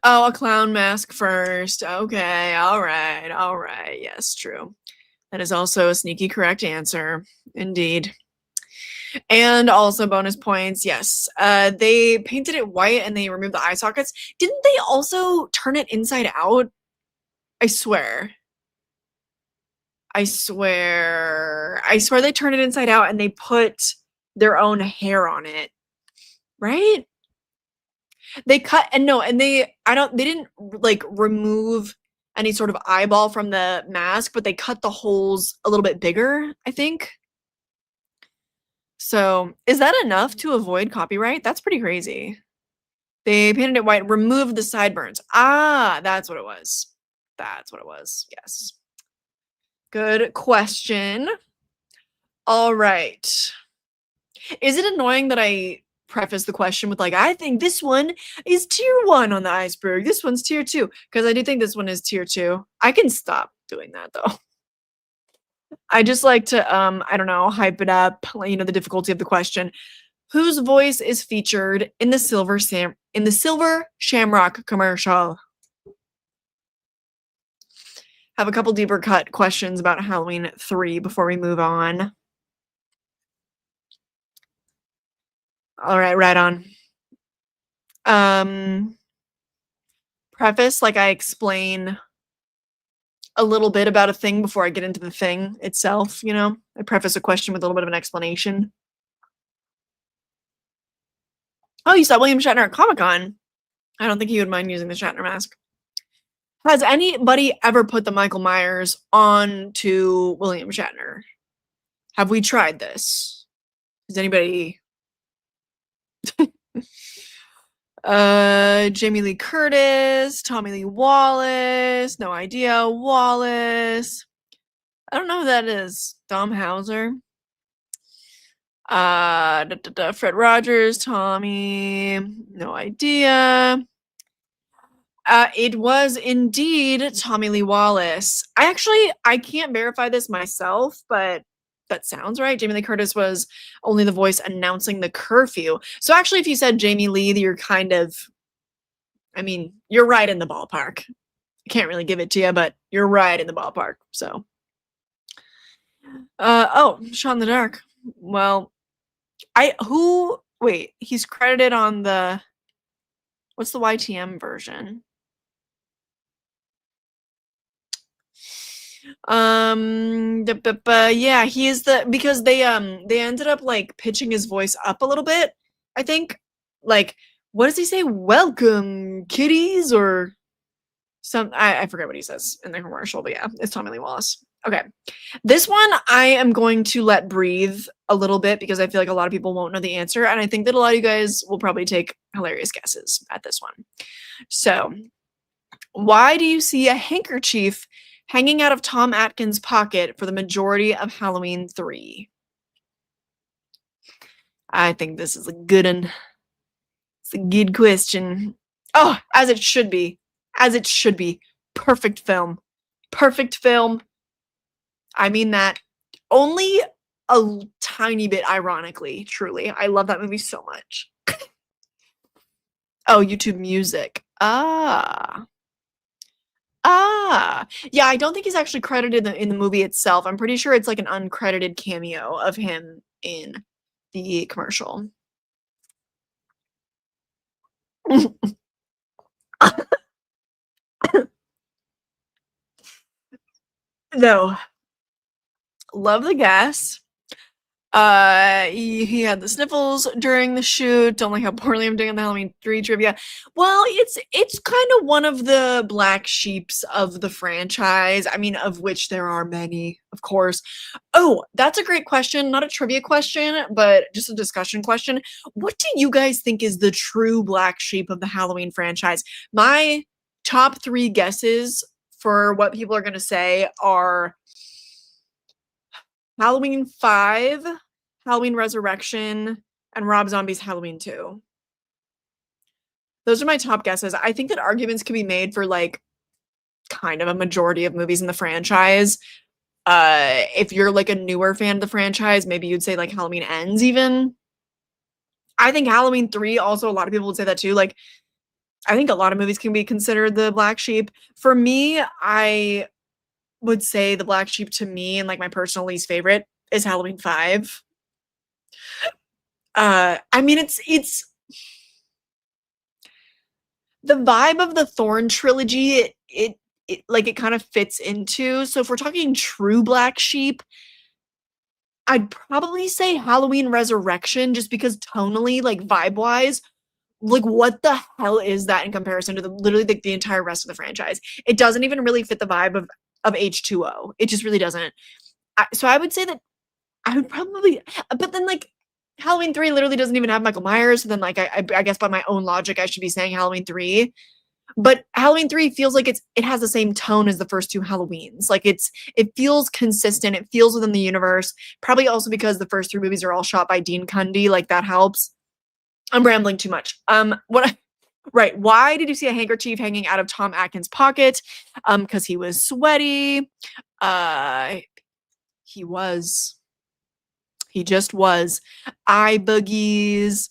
Oh, a clown mask first. Okay, all right. Yes, true. That is also a sneaky correct answer. Indeed. And also bonus points, yes. They painted it white and they removed the eye sockets. Didn't they also turn it inside out? I swear they turned it inside out and they put their own hair on it. Right? They cut and they didn't like remove any sort of eyeball from the mask, but they cut the holes a little bit bigger, I think. So, is that enough to avoid copyright? That's pretty crazy. They painted it white, removed the sideburns. Ah, that's what it was. Yes. Good question. All right. Is it annoying that I preface the question with like, I think this one is tier 1 on the iceberg. This one's tier 2. Because I do think this one is tier 2. I can stop doing that though. I just like to, I don't know, hype it up, the difficulty of the question. Whose voice is featured in the Silver Shamrock commercial? Have a couple deeper cut questions about Halloween 3 before we move on. All right, right on. um, preface, like I explain a little bit about a thing before I get into the thing itself, you know? I preface a question with a little bit of an explanation. Oh, you saw William Shatner at Comic-Con. I don't think he would mind using the Shatner mask. Has anybody ever put the Michael Myers onto William Shatner? Have we tried this? Has anybody Jamie Lee Curtis, Tommy Lee Wallace, no idea, Wallace. I don't know who that is. Dom Hauser. Fred Rogers, Tommy, no idea. It was indeed Tommy Lee Wallace. I can't verify this myself, but that sounds right. Jamie Lee Curtis was only the voice announcing the curfew. So actually, if you said Jamie Lee, you're kind of, I mean, you're right in the ballpark. I can't really give it to you, but you're right in the ballpark. So, oh, Shot in the Dark. Well, wait, he's credited on what's the YTM version? Yeah, he is because they ended up like pitching his voice up a little bit. I think, like, what does he say? Welcome, kitties, or I forget what he says in the commercial, but yeah, it's Tommy Lee Wallace. Okay, this one I am going to let breathe a little bit because I feel like a lot of people won't know the answer, and I think that a lot of you guys will probably take hilarious guesses at this one. So, why do you see a handkerchief hanging out of Tom Atkins' pocket for the majority of Halloween 3? I think this is a good one. It's a good question. Oh, as it should be. As it should be. Perfect film. Perfect film. I mean that only a tiny bit ironically, truly. I love that movie so much. Oh, YouTube Music. Yeah, I don't think he's actually credited in the movie itself. I'm pretty sure it's like an uncredited cameo of him in the commercial. No. Love the guess. He had the sniffles during the shoot. Don't like how poorly I'm doing on the Halloween 3 trivia. Well, it's kind of one of the black sheeps of the franchise. I mean, of which there are many, of course. Oh, that's a great question. Not a trivia question, but just a discussion question. What do you guys think is the true black sheep of the Halloween franchise? My top 3 guesses for what people are going to say are Halloween 5, Halloween Resurrection, and Rob Zombie's Halloween 2. Those are my top guesses. I think that arguments can be made for like kind of a majority of movies in the franchise. If you're like a newer fan of the franchise, maybe you'd say like Halloween Ends even. I think Halloween 3 also, a lot of people would say that too. Like, I think a lot of movies can be considered the black sheep. For me, I would say the black sheep to me and like my personal least favorite is Halloween 5. I mean it's the vibe of the Thorn trilogy, it like it kind of fits into. So if we're talking true black sheep, I'd probably say Halloween Resurrection just because tonally, like vibe-wise, like what the hell is that in comparison to literally the entire rest of the franchise? It doesn't even really fit the vibe of H2O. It just really doesn't. So I would say that I would probably, but then like Halloween 3 literally doesn't even have Michael Myers. So then like I guess by my own logic, I should be saying Halloween 3. But Halloween 3 feels like it has the same tone as the first 2 Halloweens. Like it feels consistent. It feels within the universe. Probably also because the first 3 movies are all shot by Dean Cundy. Like that helps. I'm rambling too much. Right. Why did you see a handkerchief hanging out of Tom Atkins' pocket? Because he was sweaty. He was. He just was. Eye boogies,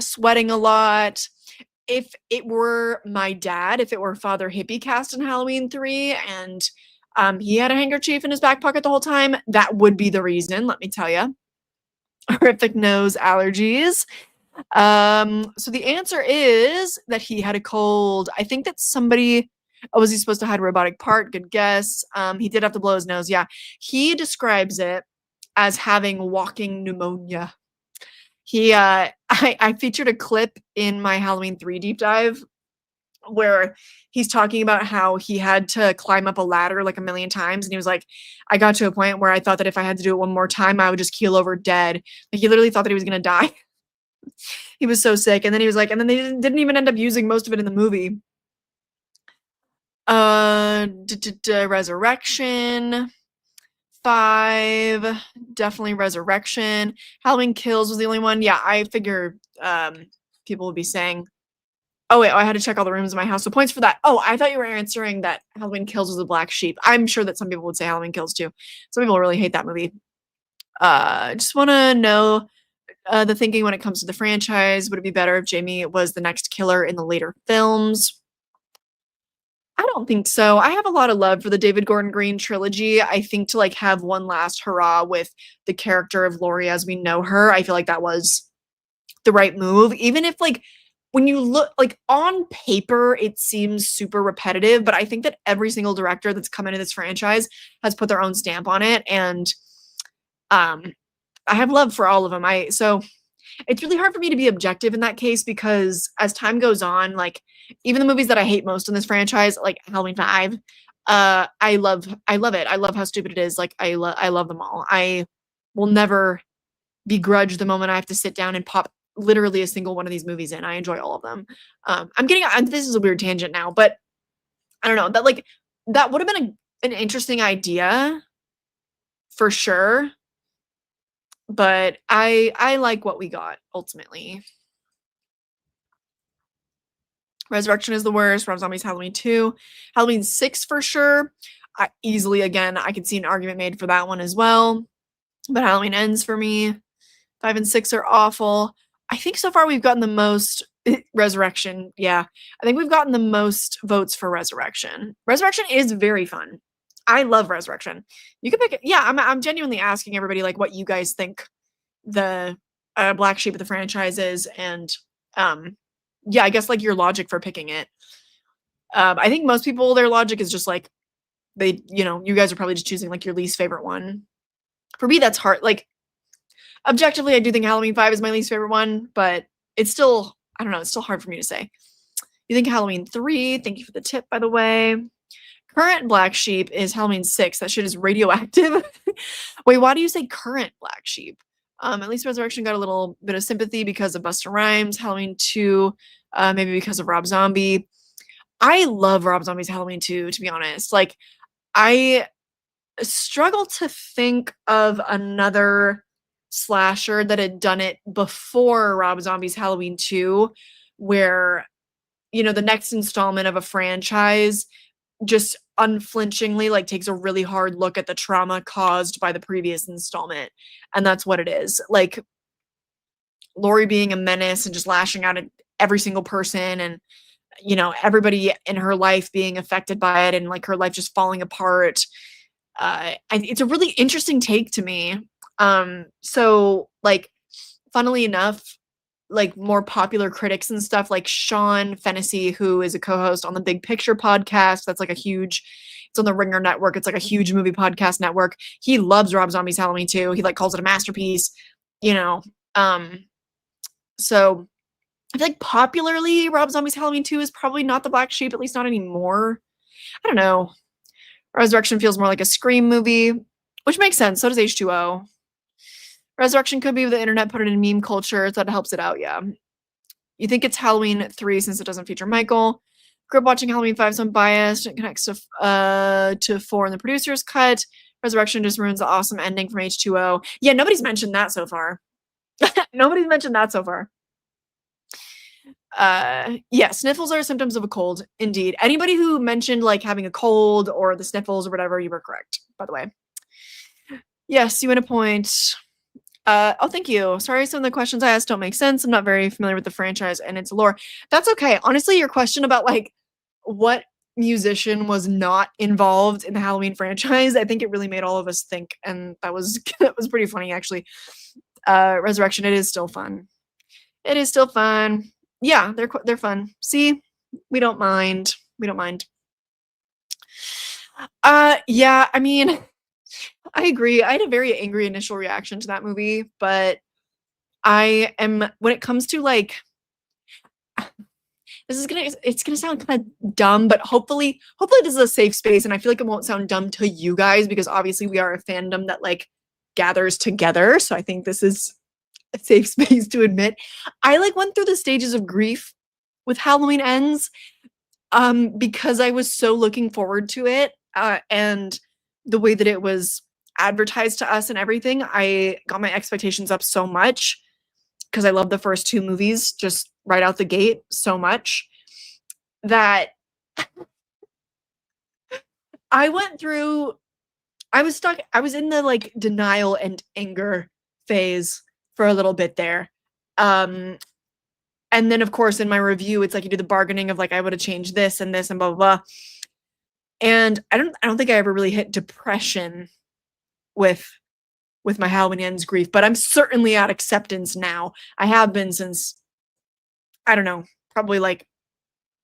sweating a lot. If it were my dad, if it were Father Hippie cast in Halloween 3 and he had a handkerchief in his back pocket the whole time, that would be the reason, let me tell you. Horrific nose allergies. So the answer is that he had a cold. I think that somebody oh, was he supposed to hide a robotic part? Good guess. He did have to blow his nose, yeah. He describes it as having walking pneumonia. I featured a clip in my Halloween 3 deep dive where he's talking about how he had to climb up a ladder like a million times, and he was like, I got to a point where I thought that if I had to do it one more time, I would just keel over dead. Like, he literally thought that he was gonna die. He was so sick, and then he was like, and then they didn't even end up using most of it in the movie. Resurrection 5, definitely Resurrection. Halloween Kills was the only one. Yeah, I figured people would be saying. Oh wait, I had to check all the rooms in my house. So points for that. Oh, I thought you were answering that Halloween Kills was the black sheep. I'm sure that some people would say Halloween Kills too. Some people really hate that movie. Just want to know the thinking when it comes to the franchise. Would it be better if Jamie was the next killer in the later films? I don't think so. I have a lot of love for the David Gordon Green trilogy. I think to like have one last hurrah with the character of Laurie as we know her, I feel like that was the right move. Even if like when you look like on paper, it seems super repetitive, but I think that every single director that's come into this franchise has put their own stamp on it. And um I have love for all of them. So it's really hard for me to be objective in that case because as time goes on, like even the movies that I hate most in this franchise, like Halloween 5, I love it. I love how stupid it is. Like I love them all. I will never begrudge the moment I have to sit down and pop literally a single one of these movies in. I enjoy all of them. This is a weird tangent now, but I don't know that would have been an interesting idea for sure. But I like what we got ultimately. Resurrection is the worst. Rob Zombie's Halloween 2. Halloween 6 for sure. I could see an argument made for that one as well. But Halloween Ends for me. 5 and 6 are awful. I think so far we've gotten the most Resurrection. Yeah. I think we've gotten the most votes for Resurrection. Resurrection is very fun. I love Resurrection. You can pick it. Yeah, I'm genuinely asking everybody like what you guys think the black sheep of the franchise is, and yeah, I guess like your logic for picking it. I think most people their logic is just like you guys are probably just choosing like your least favorite one. For me, that's hard. Like objectively, I do think Halloween 5 is my least favorite one, but it's still I don't know. It's still hard for me to say. You think Halloween 3? Thank you for the tip, by the way. Current black sheep is Halloween 6. That shit is radioactive. Wait, why do you say current black sheep? At least Resurrection got a little bit of sympathy because of Busta Rhymes. Halloween 2, maybe because of Rob Zombie. I love Rob Zombie's Halloween 2, to be honest. Like, I struggle to think of another slasher that had done it before Rob Zombie's Halloween 2, where, the next installment of a franchise just unflinchingly like takes a really hard look at the trauma caused by the previous installment, and that's what it is. Like Laurie being a menace and just lashing out at every single person, and everybody in her life being affected by it, and like her life just falling apart. It's a really interesting take to me. So like funnily enough, like more popular critics and stuff like Sean Fennessy, who is a co-host on the Big Picture podcast. That's like it's on the Ringer Network. It's like a huge movie podcast network. He loves Rob Zombie's Halloween 2. He like calls it a masterpiece, you know. So I feel like popularly Rob Zombie's Halloween 2 is probably not the black sheep, at least not anymore. I don't know. Resurrection feels more like a Scream movie, which makes sense. So does H2O. Resurrection could be the internet put it in meme culture. That helps it out, yeah. You think it's Halloween 3 since it doesn't feature Michael. Grew up watching Halloween 5, so I'm biased. It connects to 4 in the producer's cut. Resurrection just ruins the awesome ending from H2O. Yeah, nobody's mentioned that so far. Nobody's mentioned that so far. Yeah, sniffles are symptoms of a cold, indeed. Anybody who mentioned like having a cold or the sniffles or whatever, you were correct, by the way. Yes, you win a point. Oh, thank you. Sorry, some of the questions I asked don't make sense. I'm not very familiar with the franchise and its lore. That's okay. Honestly, your question about like what musician was not involved in the Halloween franchise, I think it really made all of us think, and that was that was pretty funny actually. Resurrection, it is still fun. It is still fun. Yeah, they're fun. See, we don't mind. We don't mind. Yeah, I mean, I agree. I had a very angry initial reaction to that movie, but I am when it comes to like it's gonna sound kind of dumb, but hopefully this is a safe space, and I feel like it won't sound dumb to you guys because obviously we are a fandom that like gathers together. So I think this is a safe space to admit. I like went through the stages of grief with Halloween Ends because I was so looking forward to it, and the way that it was advertised to us and everything, I got my expectations up so much because I love the first two movies just right out the gate so much that I went through I was stuck I was in the, like, denial and anger phase for a little bit there. Um, and then, of course, in my review, it's like you do the bargaining of, like, I woulda changed this and blah, blah, blah. And I don't think I ever really hit depression with with my Halloween Ends grief, but I'm certainly at acceptance now. I have been since, I don't know, probably, like,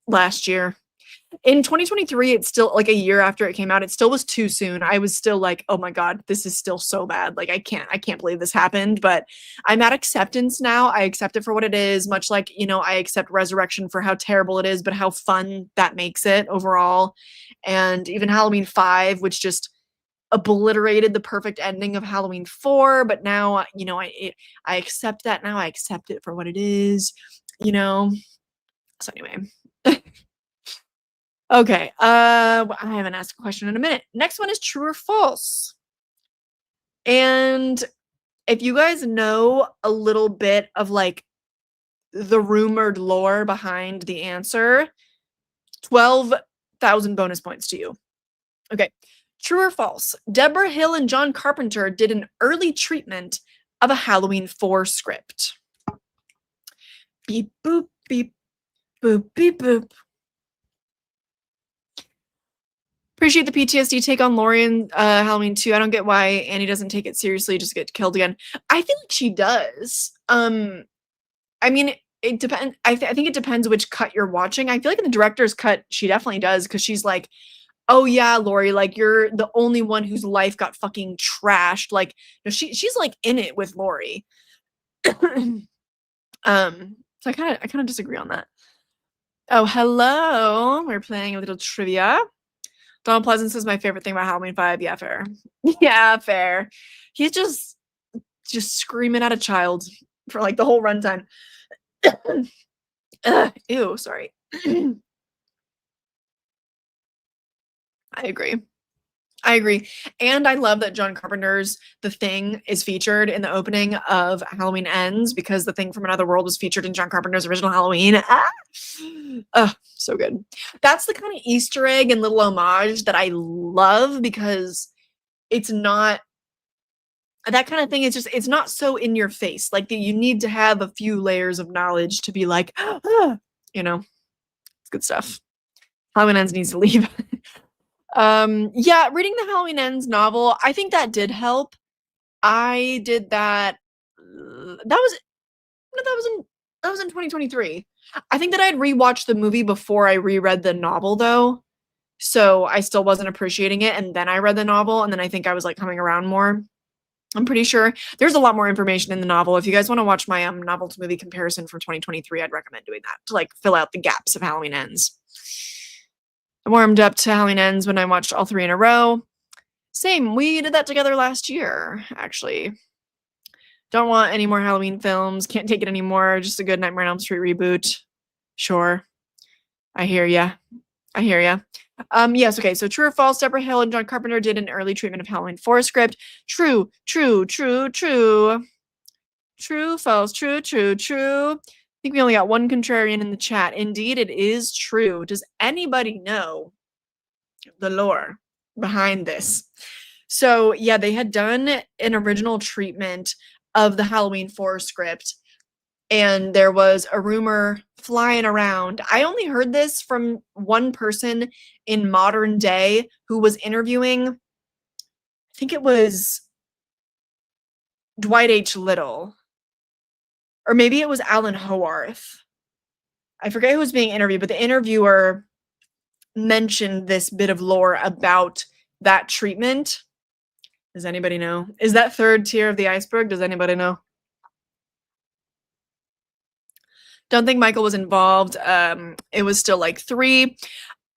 last year. In 2023, it's still like a year after it came out, it still was too soon. I was still like, "Oh my god, this is still so bad. Like, I can't believe this happened," but I'm at acceptance now. I accept it for what it is, much like, I accept Resurrection for how terrible it is, but how fun that makes it overall. And even Halloween 5, which just obliterated the perfect ending of Halloween 4, but now, I accept that now. I accept it for what it is, you know? So anyway. Okay, I haven't asked a question in a minute. Next one is true or false. And if you guys know a little bit of like the rumored lore behind the answer, 12,000 bonus points to you. Okay, true or false? Deborah Hill and John Carpenter did an early treatment of a Halloween 4 script. Beep boop beep boop beep boop. Appreciate the PTSD take on Laurie in Halloween 2. I don't get why Annie doesn't take it seriously, just get killed again. I feel like she does. I mean, it depends. I think it depends which cut you're watching. I feel like in the director's cut, she definitely does because she's like, "Oh yeah, Laurie, like you're the only one whose life got fucking trashed." Like, she's like in it with Laurie. So I kind of disagree on that. Oh, hello. We're playing a little trivia. Donald Pleasance is my favorite thing about Halloween 5. Yeah, fair. Yeah, fair. He's just screaming at a child for like the whole runtime. Ew, sorry. I agree. I agree. And I love that John Carpenter's The Thing is featured in the opening of Halloween Ends because The Thing from Another World was featured in John Carpenter's original Halloween. So good. That's the kind of Easter egg and little homage that I love because it's not that kind of thing is just it's not so in your face. Like you need to have a few layers of knowledge to be like, it's good stuff. Halloween Ends needs to leave. Yeah, reading the Halloween Ends novel, I think that did help. I did that. That was no, that was in 2023. I think that I had rewatched the movie before I reread the novel though, so I still wasn't appreciating it. And then I read the novel, and then I think I was like coming around more. I'm pretty sure there's a lot more information in the novel. If you guys want to watch my novel to movie comparison from 2023, I'd recommend doing that to like fill out the gaps of Halloween Ends. I warmed up to Halloween Ends when I watched all three in a row. Same, we did that together last year, actually. Don't want any more Halloween films. Can't take it anymore. Just a good Nightmare on Elm Street reboot. Sure. I hear ya. I hear ya. Yes, okay, so true or false, Deborah Hill and John Carpenter did an early treatment of Halloween 4 script. True, true, true, true. True, false, true, true, true. I think we only got one contrarian in the chat. Indeed, it is true. Does anybody know the lore behind this? So, yeah, they had done an original treatment of the Halloween 4 script, and there was a rumor flying around. I only heard this from one person in modern day who was interviewing, I think it was Dwight H. Little. or maybe it was Alan Howarth. I forget who was being interviewed, but the interviewer mentioned this bit of lore about that treatment. Does anybody know? Is that third tier of the iceberg? Does anybody know? Don't think Michael was involved. It was still like 3.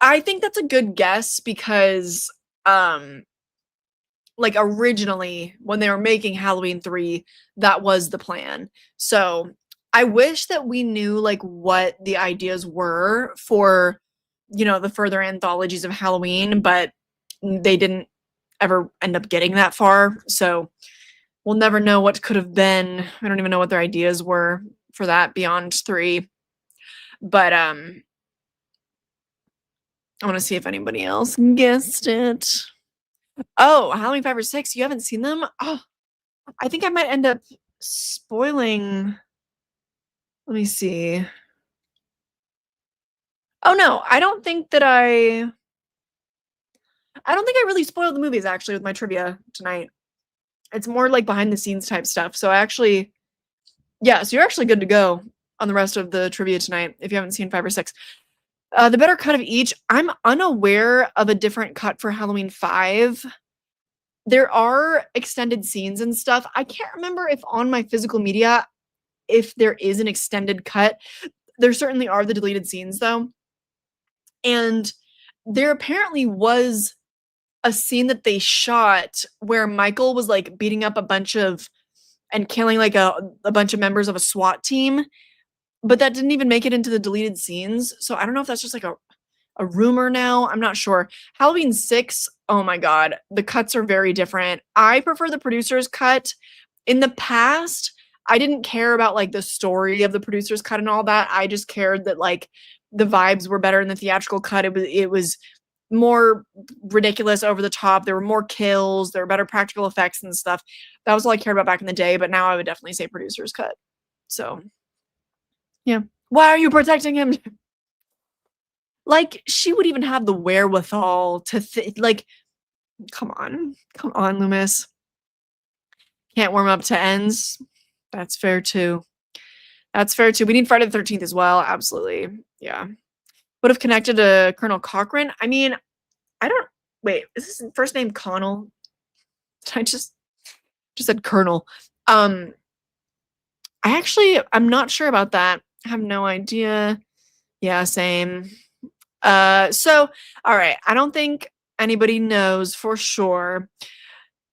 I think that's a good guess because like originally when they were making Halloween 3, that was the plan. So I wish that we knew like what the ideas were for, the further anthologies of Halloween, but they didn't ever end up getting that far. So we'll never know what could have been. I don't even know what their ideas were for that beyond 3. But I want to see if anybody else guessed it. Oh, Halloween 5 or 6. You haven't seen them? Oh, I think I might end up spoiling. Let me see. Oh no, I don't think I really spoiled the movies actually with my trivia tonight. It's more like behind the scenes type stuff. So so you're actually good to go on the rest of the trivia tonight if you haven't seen 5 or 6. The better cut of each. I'm unaware of a different cut for Halloween 5. There are extended scenes and stuff. I can't remember if on my physical media, if there is an extended cut. There certainly are the deleted scenes though. And there apparently was a scene that they shot where Michael was like beating up a bunch of and killing like a bunch of members of a SWAT team, but that didn't even make it into the deleted scenes. So I don't know if that's just like a rumor now. I'm not sure. Halloween 6, oh my god, the cuts are very different. I prefer the producer's cut. In the past, I didn't care about like the story of the producer's cut and all that. I just cared that like the vibes were better in the theatrical cut. It was more ridiculous, over the top. There were more kills, there were better practical effects and stuff. That was all I cared about back in the day, but now I would definitely say producer's cut. So, yeah. Why are you protecting him? Like, she would even have the wherewithal to like, come on, Loomis. Can't warm up to ends. That's fair too. We need Friday the 13th as well. Absolutely. Yeah. Would have connected to Colonel Cochran. I mean, I don't wait, is his first name Connell? I just said Colonel. I'm not sure about that. I have no idea. Yeah, same. So all right, I don't think anybody knows for sure.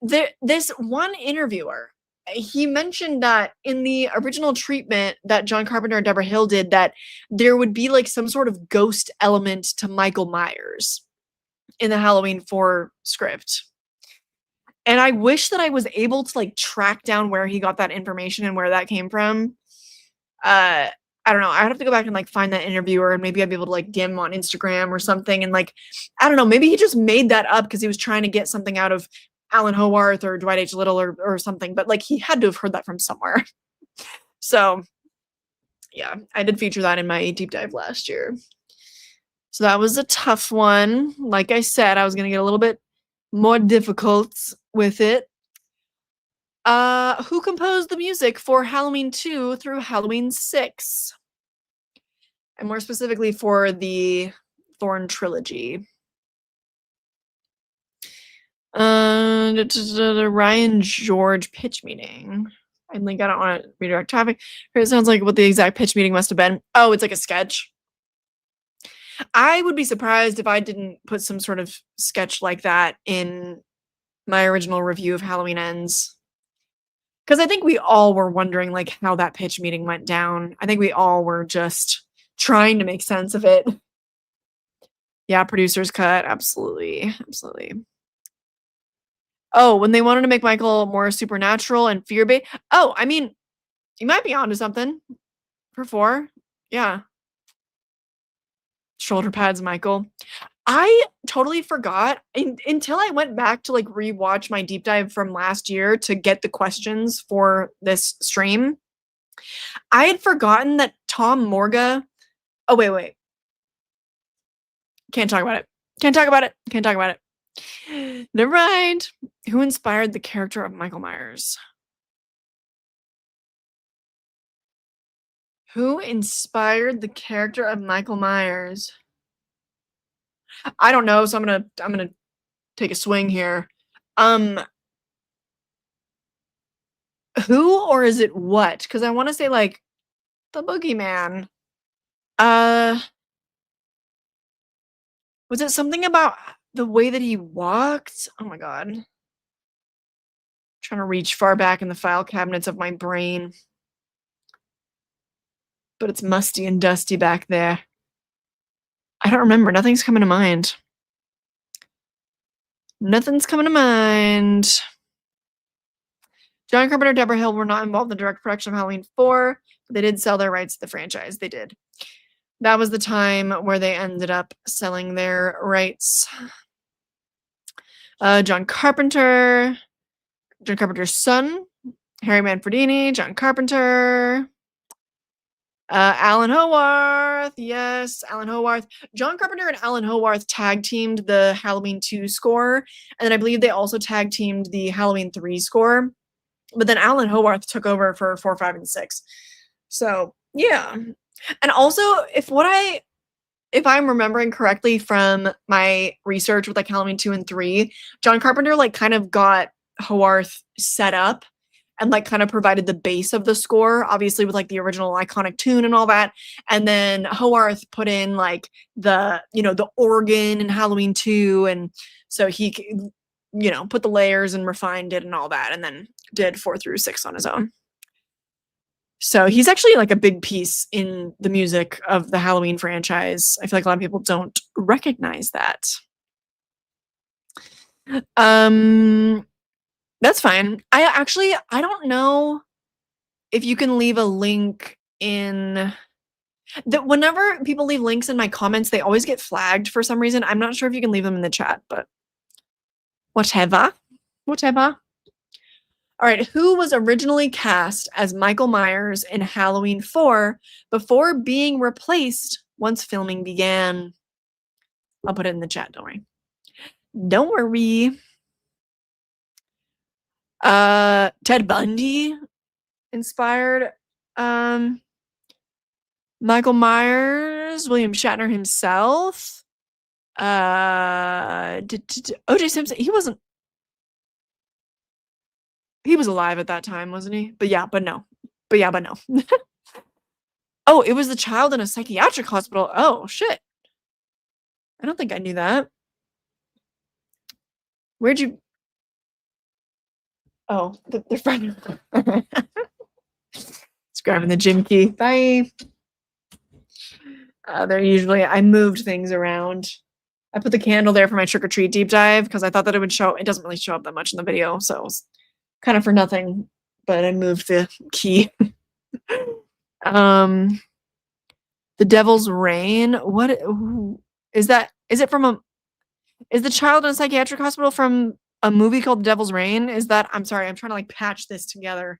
This one interviewer, he mentioned that in the original treatment that John Carpenter and Deborah Hill did, that there would be like some sort of ghost element to Michael Myers in the Halloween 4 script. And I wish that I was able to like track down where he got that information and where that came from. I don't know. I'd have to go back and like find that interviewer, and maybe I'd be able to like DM him on Instagram or something. And like, I don't know, maybe he just made that up because he was trying to get something out of Alan Howarth or Dwight H. Little or something. But like, he had to have heard that from somewhere. So yeah, I did feature that in my deep dive last year. So that was a tough one. Like I said, I was going to get a little bit more difficult with it. Who composed the music for Halloween 2 through Halloween 6? And more specifically for the Thorn trilogy. Ryan George pitch meeting. I don't want to redirect traffic. It sounds like what the exact pitch meeting must have been. Oh, it's like a sketch. I would be surprised if I didn't put some sort of sketch like that in my original review of Halloween Ends. Because I think we all were wondering like how that pitch meeting went down. I think we all were just trying to make sense of it. Yeah, producer's cut. Absolutely. Oh, when they wanted to make Michael more supernatural and fear-based. Oh, I mean, you might be onto something for 4. Yeah. Shoulder pads, Michael. I totally forgot until I went back to like rewatch my deep dive from last year to get the questions for this stream. I had forgotten that Tom Morga. Oh, wait. Can't talk about it. Never mind. Who inspired the character of Michael Myers? Who inspired the character of Michael Myers? I don't know, so I'm gonna take a swing here. Um, who or is it what? Because I want to say like the boogeyman. Uh, was it something about the way that he walked? Oh my god. Trying to reach far back in the file cabinets of my brain. But it's musty and dusty back there. I don't remember. Nothing's coming to mind. Nothing's coming to mind. John Carpenter and Deborah Hill were not involved in the direct production of Halloween 4, but they did sell their rights to the franchise. They did. That was the time where they ended up selling their rights. John Carpenter's son, Harry Manfredini, John Carpenter, Alan Howarth, yes, Alan Howarth. John Carpenter and Alan Howarth tag teamed the Halloween 2 score, and then I believe they also tag teamed the Halloween 3 score. But then Alan Howarth took over for 4, 5, and 6. So yeah. And also, if I'm remembering correctly from my research with like Halloween 2 and 3, John Carpenter like kind of got Howarth set up and like kind of provided the base of the score, obviously with like the original iconic tune and all that. And then Howarth put in like the organ in Halloween 2, and so he put the layers and refined it and all that, and then did 4 through 6 on his own. So he's actually like a big piece in the music of the Halloween franchise. I feel like a lot of people don't recognize that. That's fine. I don't know if you can leave a link in that. Whenever people leave links in my comments, they always get flagged for some reason. I'm not sure if you can leave them in the chat, but whatever. All right, who was originally cast as Michael Myers in Halloween 4 before being replaced once filming began? I'll put it in the chat, don't worry. Don't worry. Ted Bundy inspired Michael Myers, William Shatner himself. O.J. Simpson, he was alive at that time, wasn't he? But no. Oh, it was the child in a psychiatric hospital. Oh, shit. I don't think I knew that. Where'd you... Oh, they're friends. It's grabbing the gym key. Bye. I moved things around. I put the candle there for my trick-or-treat deep dive because I thought that it would show. It doesn't really show up that much in the video, so it was kind of for nothing, but I moved the key. The Devil's Rain. What is that? Is the child in a psychiatric hospital from a movie called The Devil's Rain? Is that... I'm sorry, I'm trying to like patch this together.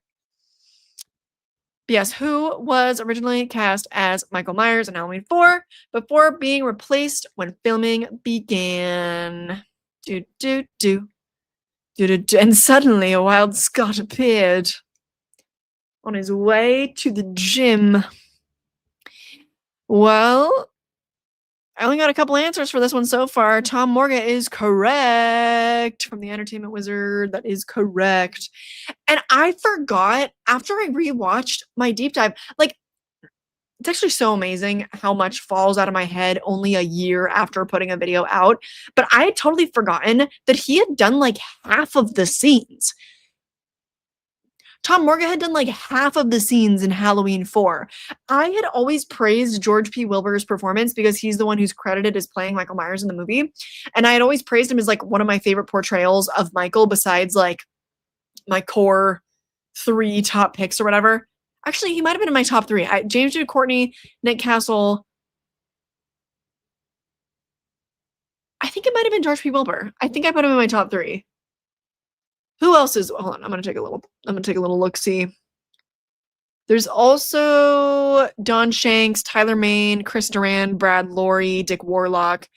Yes, who was originally cast as Michael Myers in Halloween 4 before being replaced when filming began? And suddenly a wild Scott appeared on his way to the gym. Well, I only got a couple answers for this one so far. Tom Morgan is correct from the Entertainment Wizard. That is correct. And I forgot after I rewatched my deep dive, like, it's actually so amazing how much falls out of my head only a year after putting a video out. But I had totally forgotten that he had done like half of the scenes. Tom Morgan had done like half of the scenes in Halloween 4. I had always praised George P. Wilbur's performance because he's the one who's credited as playing Michael Myers in the movie. And I had always praised him as like one of my favorite portrayals of Michael besides like my core 3 top picks or whatever. Actually, he might have been in my top 3. James J. Courtney, Nick Castle. I think it might have been George P. Wilbur. I think I put him in my top 3. Who else is... Hold on, I'm gonna take a little look-see. There's also Don Shanks, Tyler Mane, Chris Duran, Brad Lorry, Dick Warlock.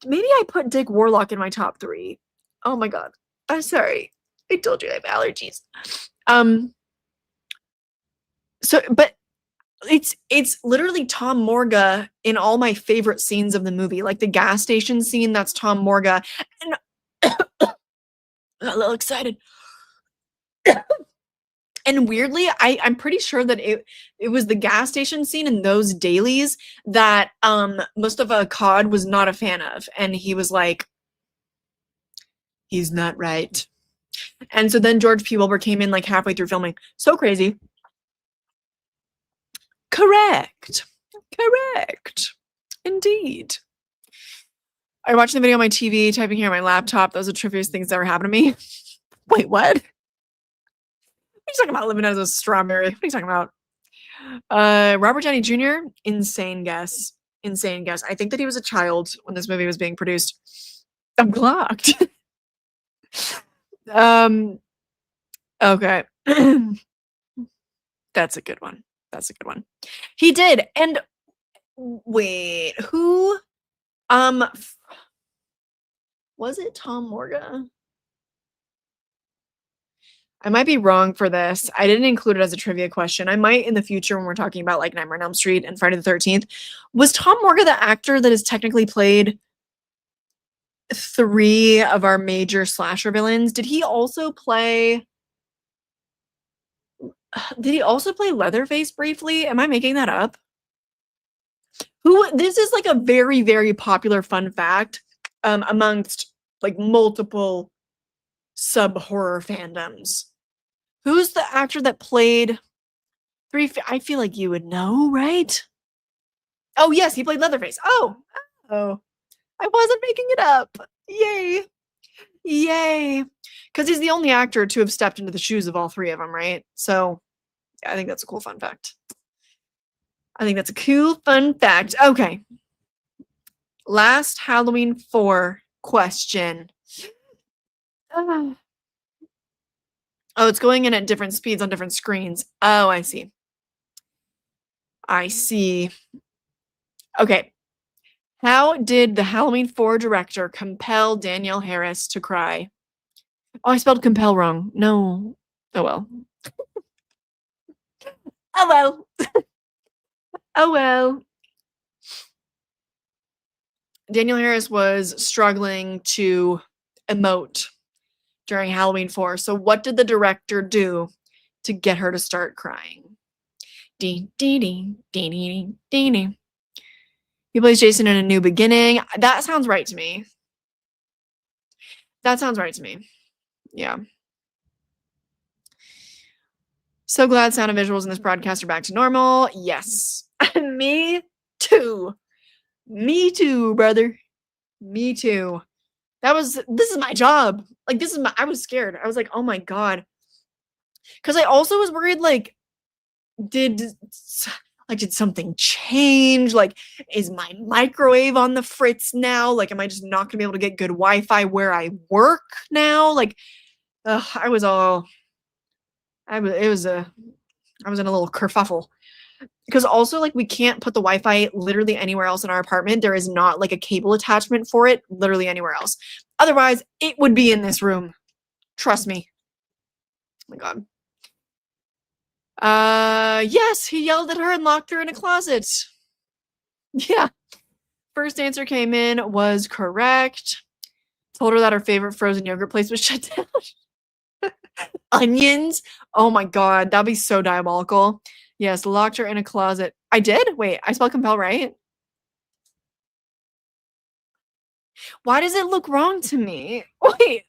Maybe I put Dick Warlock in my top 3. Oh my god. I'm sorry. I told you I have allergies. But It's literally Tom Morga in all my favorite scenes of the movie, like the gas station scene, that's Tom Morga, and a little excited. And weirdly, I'm pretty sure that it was the gas station scene in those dailies that Mustafa Akkad was not a fan of, and he was like, he's not right. And so then George P. Wilbur came in like halfway through filming. So crazy. Correct. Correct. Indeed. I watched the video on my TV, typing here on my laptop. Those are the trippiest things that ever happened to me. Wait, what? What are you talking about living as a strawberry? What are you talking about? Robert Downey Jr., insane guess. Insane guess. I think that he was a child when this movie was being produced. I'm blocked. Okay. That's a good one. That's a good one. He did. And wait, who was it Tom Morga? I might be wrong for this. I didn't include it as a trivia question. I might in the future when we're talking about like Nightmare on Elm Street and Friday the 13th. Was Tom Morga the actor that has technically played 3 of our major slasher villains? Did he also play Leatherface briefly? Am I making that up? This is like a very, very popular fun fact amongst like multiple sub-horror fandoms. Who's the actor that played I feel like you would know, right? Oh, yes, he played Leatherface. Oh, I wasn't making it up. Yay. Yay. Because he's the only actor to have stepped into the shoes of all 3 of them, right? So, yeah, I think that's a cool fun fact. I think that's a cool fun fact. Okay. Last Halloween 4 question. Oh, it's going in at different speeds on different screens. Oh, I see. I see. Okay. How did the Halloween 4 director compel Danielle Harris to cry? Oh, I spelled compel wrong. No. Oh, well. Oh, well. Oh, well. Danielle Harris was struggling to emote during Halloween 4. So what did the director do to get her to start crying? Dee, dee, dee, dee, dee, dee, dee. He plays Jason in A New Beginning. That sounds right to me. That sounds right to me. Yeah. So glad sound and visuals in this broadcast are back to normal. Yes. Me too. Me too, brother. Me too. This is my job. Like, I was scared. I was like, oh my God. Because I also was worried, like, did something change? Like, is my microwave on the fritz now? Like, am I just not gonna be able to get good Wi-Fi where I work now? Like, I was in a little kerfuffle. Because also, like, we can't put the Wi-Fi literally anywhere else in our apartment. There is not like a cable attachment for it literally anywhere else. Otherwise, it would be in this room. Trust me. Oh my God. Yes, he yelled at her and locked her in a closet. Yeah. First answer came in, was correct. Told her that her favorite frozen yogurt place was shut down. Onions? Oh my God, that'd be so diabolical. Yes, locked her in a closet. I did? Wait, I spelled compel right? Why does it look wrong to me? Wait.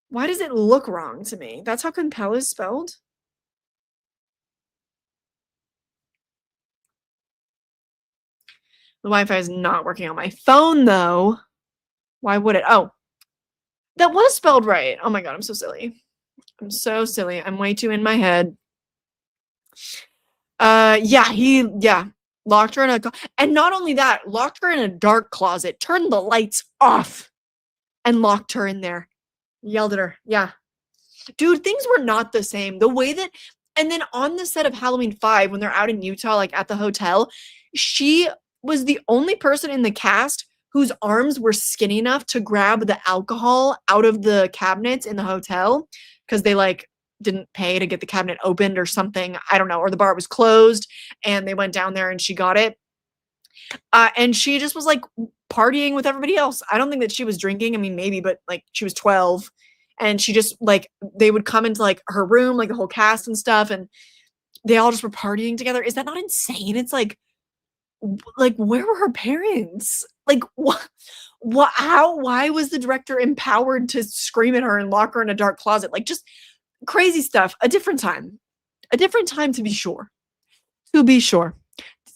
Why does it look wrong to me? That's how compel is spelled? The Wi-Fi is not working on my phone, though. Why would it? Oh, that was spelled right. Oh my God, I'm so silly. I'm so silly. I'm way too in my head. Yeah, locked her in a, and not only that, locked her in a dark closet, turned the lights off, and locked her in there. Yelled at her. Yeah. Dude, things were not the same. The way that, and then on the set of Halloween 5, when they're out in Utah, like at the hotel, she was the only person in the cast whose arms were skinny enough to grab the alcohol out of the cabinets in the hotel, because they like didn't pay to get the cabinet opened or something. I don't know, or the bar was closed and they went down there and she got it. And she just was like partying with everybody else. I don't think that she was drinking. I mean, maybe, but like she was 12 and she just like, they would come into like her room, like the whole cast and stuff. And they all just were partying together. Is that not insane? It's like where were her parents? Like why was the director empowered to scream at her and lock her in a dark closet? Like just crazy stuff. A different time to be sure.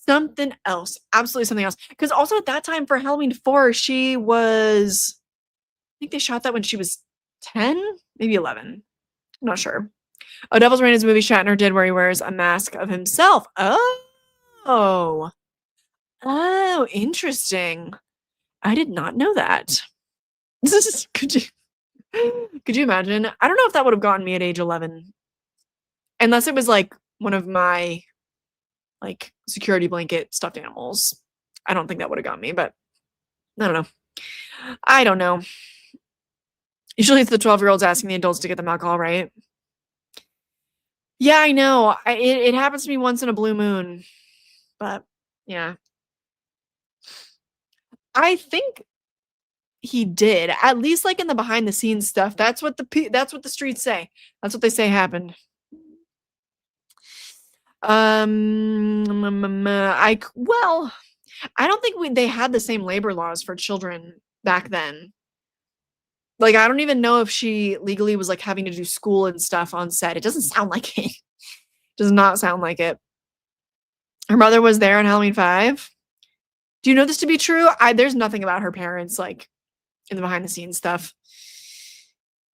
Something else, absolutely something else. Because also at that time for Halloween 4, she was, I think they shot that when she was 10, maybe 11. I'm not sure. Oh, Devil's Rain is a movie Shatner did where he wears a mask of himself. Oh, interesting. I did not know that. Could you imagine? I don't know if that would have gotten me at age 11. Unless it was like one of my like security blanket stuffed animals. I don't think that would have got me, but I don't know. Usually it's the 12-year-olds asking the adults to get them alcohol, right? Yeah, I know. It happens to me once in a blue moon, but yeah. I think he did, at least like in the behind the scenes stuff. That's what the streets say. That's what they say happened. I don't think they had the same labor laws for children back then. Like, I don't even know if she legally was like having to do school and stuff on set. It doesn't sound like it. Does not sound like it. Her mother was there on Halloween 5. Do you know this to be true? There's nothing about her parents like in the behind the scenes stuff.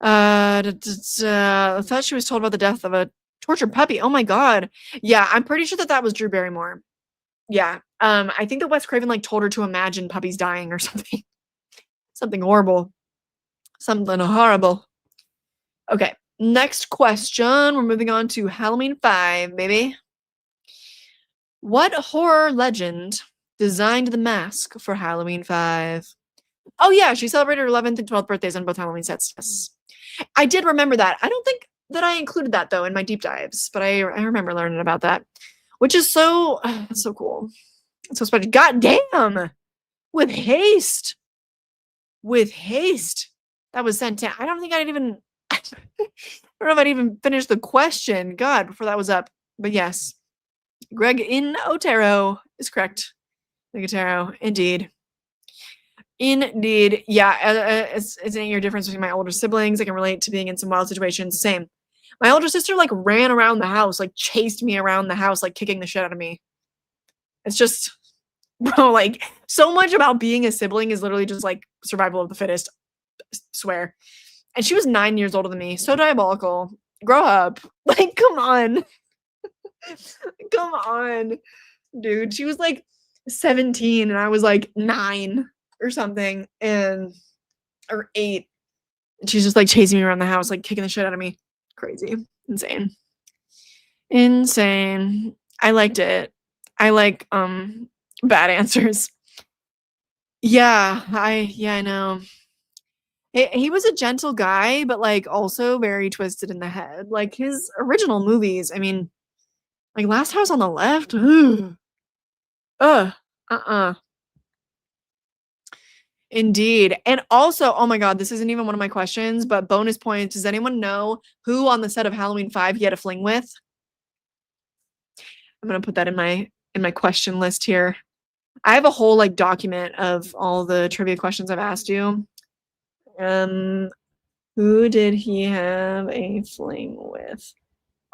I thought she was told about the death of a tortured puppy. Oh my god. Yeah, I'm pretty sure that was Drew Barrymore. Yeah. I think that Wes Craven like told her to imagine puppies dying or something. Something horrible. Something horrible. Okay. Next question. We're moving on to Halloween 5, baby. What horror legend designed the mask for Halloween 5? Oh yeah, she celebrated her 11th and 12th birthdays on both Halloween sets. Yes. I did remember that. I don't think that I included that though in my deep dives, but I remember learning about that, which is so cool. It's so special. God damn! With haste. That was sent in. I don't think I'd even I don't know if I'd even finished the question. God, before that was up. But yes. Greg in Otero is correct. Otero, indeed. Indeed. Yeah, it's an 8-year difference between my older siblings. I can relate to being in some wild situations. Same. My older sister like ran around the house, like chased me around the house, like kicking the shit out of me. It's just, bro, like so much about being a sibling is literally just like survival of the fittest. I swear. And she was 9 years older than me. So diabolical. Grow up. Like, come on. Come on, dude. She was like 17 and I was like 9 or something, or 8. And she's just like chasing me around the house, like kicking the shit out of me. Crazy. Insane. I liked it. I like bad answers. Yeah, I know. He was a gentle guy, but like also very twisted in the head. Like his original movies, I mean, like Last House on the Left. Ugh. Uh-uh. Indeed. And also, oh my god, this isn't even one of my questions, but bonus points. Does anyone know who on the set of Halloween 5 he had a fling with? I'm gonna put that in my question list here. I have a whole like document of all the trivia questions I've asked you. Who did he have a fling with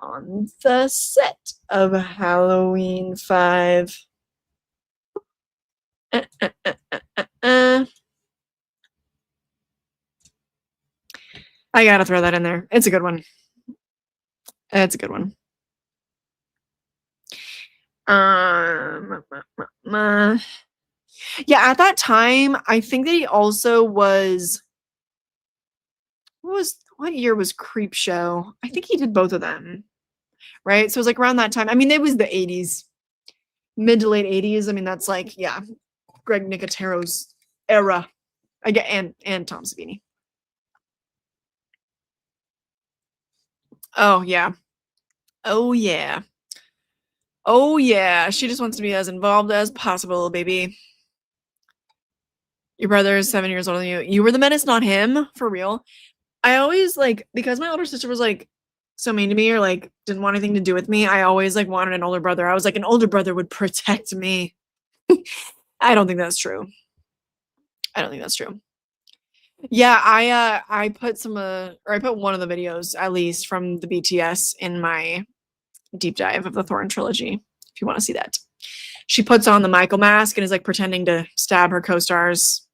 on the set of Halloween 5? I gotta throw that in there. It's a good one. It's a good one. Yeah, at that time, I think that he also was. What year was Creepshow? I think he did both of them, right? So it was like around that time. I mean, it was the 80s, mid to late 80s. I mean, that's like, yeah, Greg Nicotero's era. I get and Tom Savini. Oh, yeah. Oh, yeah. Oh, yeah. She just wants to be as involved as possible, baby. Your brother is 7 years older than you. You were the menace, not him. For real. I always, like, because my older sister was, like, so mean to me or, like, didn't want anything to do with me, I always, like, wanted an older brother. I was like, an older brother would protect me. I don't think that's true. I don't think that's true. Yeah, I put some, or I put one of the videos, at least, from the BTS in my deep dive of the Thorn trilogy, if you wanna see that. She puts on the Michael mask and is, like, pretending to stab her co-stars.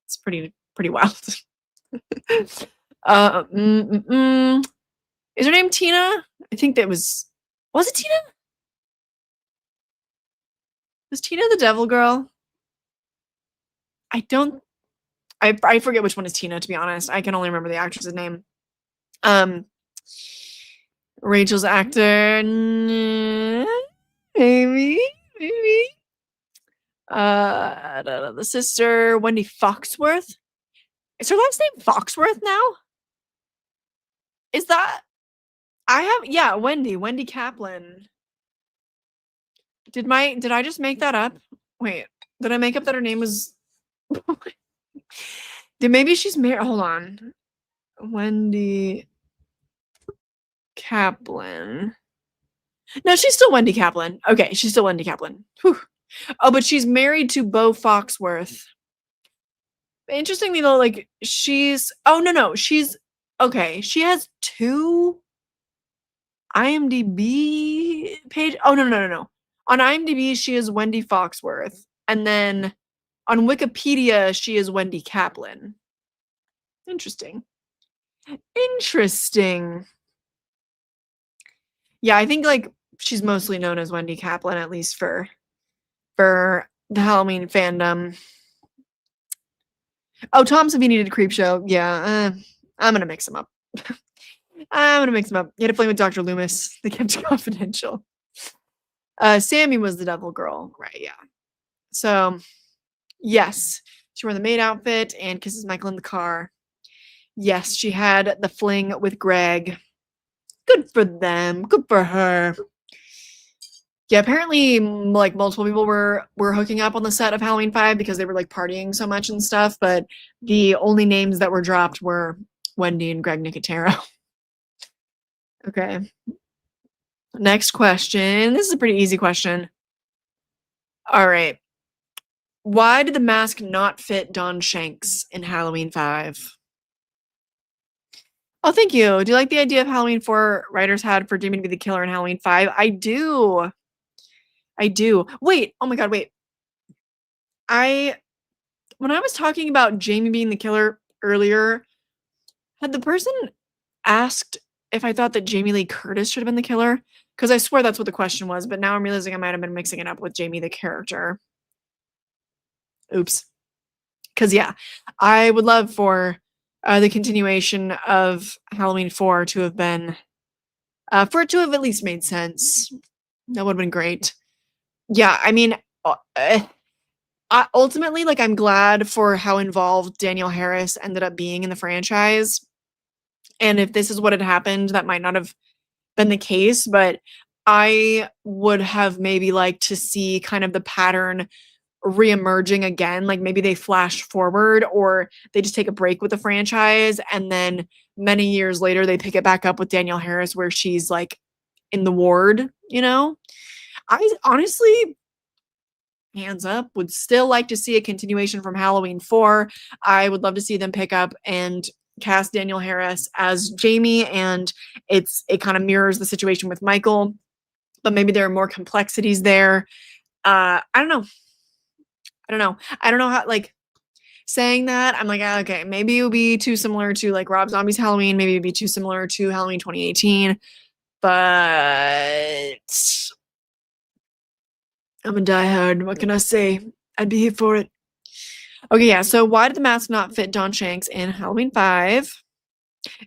It's pretty wild. Uh, mm, mm, mm. Is her name Tina? I think that was it Tina? Was Tina the devil girl? I don't I forget which one is Tina, to be honest. I can only remember the actress's name. Um, Rachel's actor, maybe. The sister, Wendy Foxworth. Is her last name Foxworth now? Is that yeah, Wendy Kaplan. Did I just make that up? Wait, did I make up that her name was Did maybe she's married? Hold on. Wendy Kaplan. No, she's still Wendy Kaplan. Okay, she's still Wendy Kaplan. Whew. Oh, but she's married to Beau Foxworth. Interestingly though, like she's no, she's okay. She has two IMDb page. Oh no. On IMDb, she is Wendy Foxworth, and then on Wikipedia, she is Wendy Kaplan. Interesting. Interesting. Yeah, I think like she's mostly known as Wendy Kaplan, at least for the Halloween fandom. Oh, Tom Savini did Creepshow. Yeah, I'm gonna mix them up. I'm gonna mix them up. You had to play with Dr. Loomis. They kept it confidential. Sammy was the devil girl, right? Yeah. So, yes, she wore the maid outfit and kisses Michael in the car. Yes, she had the fling with Greg. Good for them. Good for her. Yeah, apparently, like multiple people were hooking up on the set of Halloween 5 because they were like partying so much and stuff. But the only names that were dropped were Wendy and Greg Nicotero. Okay. Next question. This is a pretty easy question. All right. Why did the mask not fit Don Shanks in Halloween 5? Oh, thank you. Do you like the idea of Halloween 4 writers had for Jamie to be the killer in Halloween 5? I do. Wait. Oh my god, wait. When I was talking about Jamie being the killer earlier, had the person asked if I thought that Jamie Lee Curtis should have been the killer? Because I swear that's what the question was, but now I'm realizing I might have been mixing it up with Jamie the character. Oops. Because yeah, I would love for the continuation of Halloween 4 to have been, for it to have at least made sense. That would have been great. Yeah, I mean, ultimately, like, I'm glad for how involved Danielle Harris ended up being in the franchise. And if this is what had happened, that might not have been the case, but I would have maybe liked to see kind of the pattern reemerging again. Like maybe they flash forward or they just take a break with the franchise. And then many years later, they pick it back up with Danielle Harris where she's like in the ward, you know? I honestly, hands up, would still like to see a continuation from Halloween 4. I would love to see them pick up and cast Danielle Harris as Jamie, and it kind of mirrors the situation with Michael, but maybe there are more complexities there. I don't know. I don't know how, like, saying that, I'm like, okay, maybe it would be too similar to like Rob Zombie's Halloween, maybe it'd be too similar to Halloween 2018, but I'm a diehard. What can I say? I'd be here for it. Okay, yeah. So why did the mask not fit Don Shanks in Halloween 5?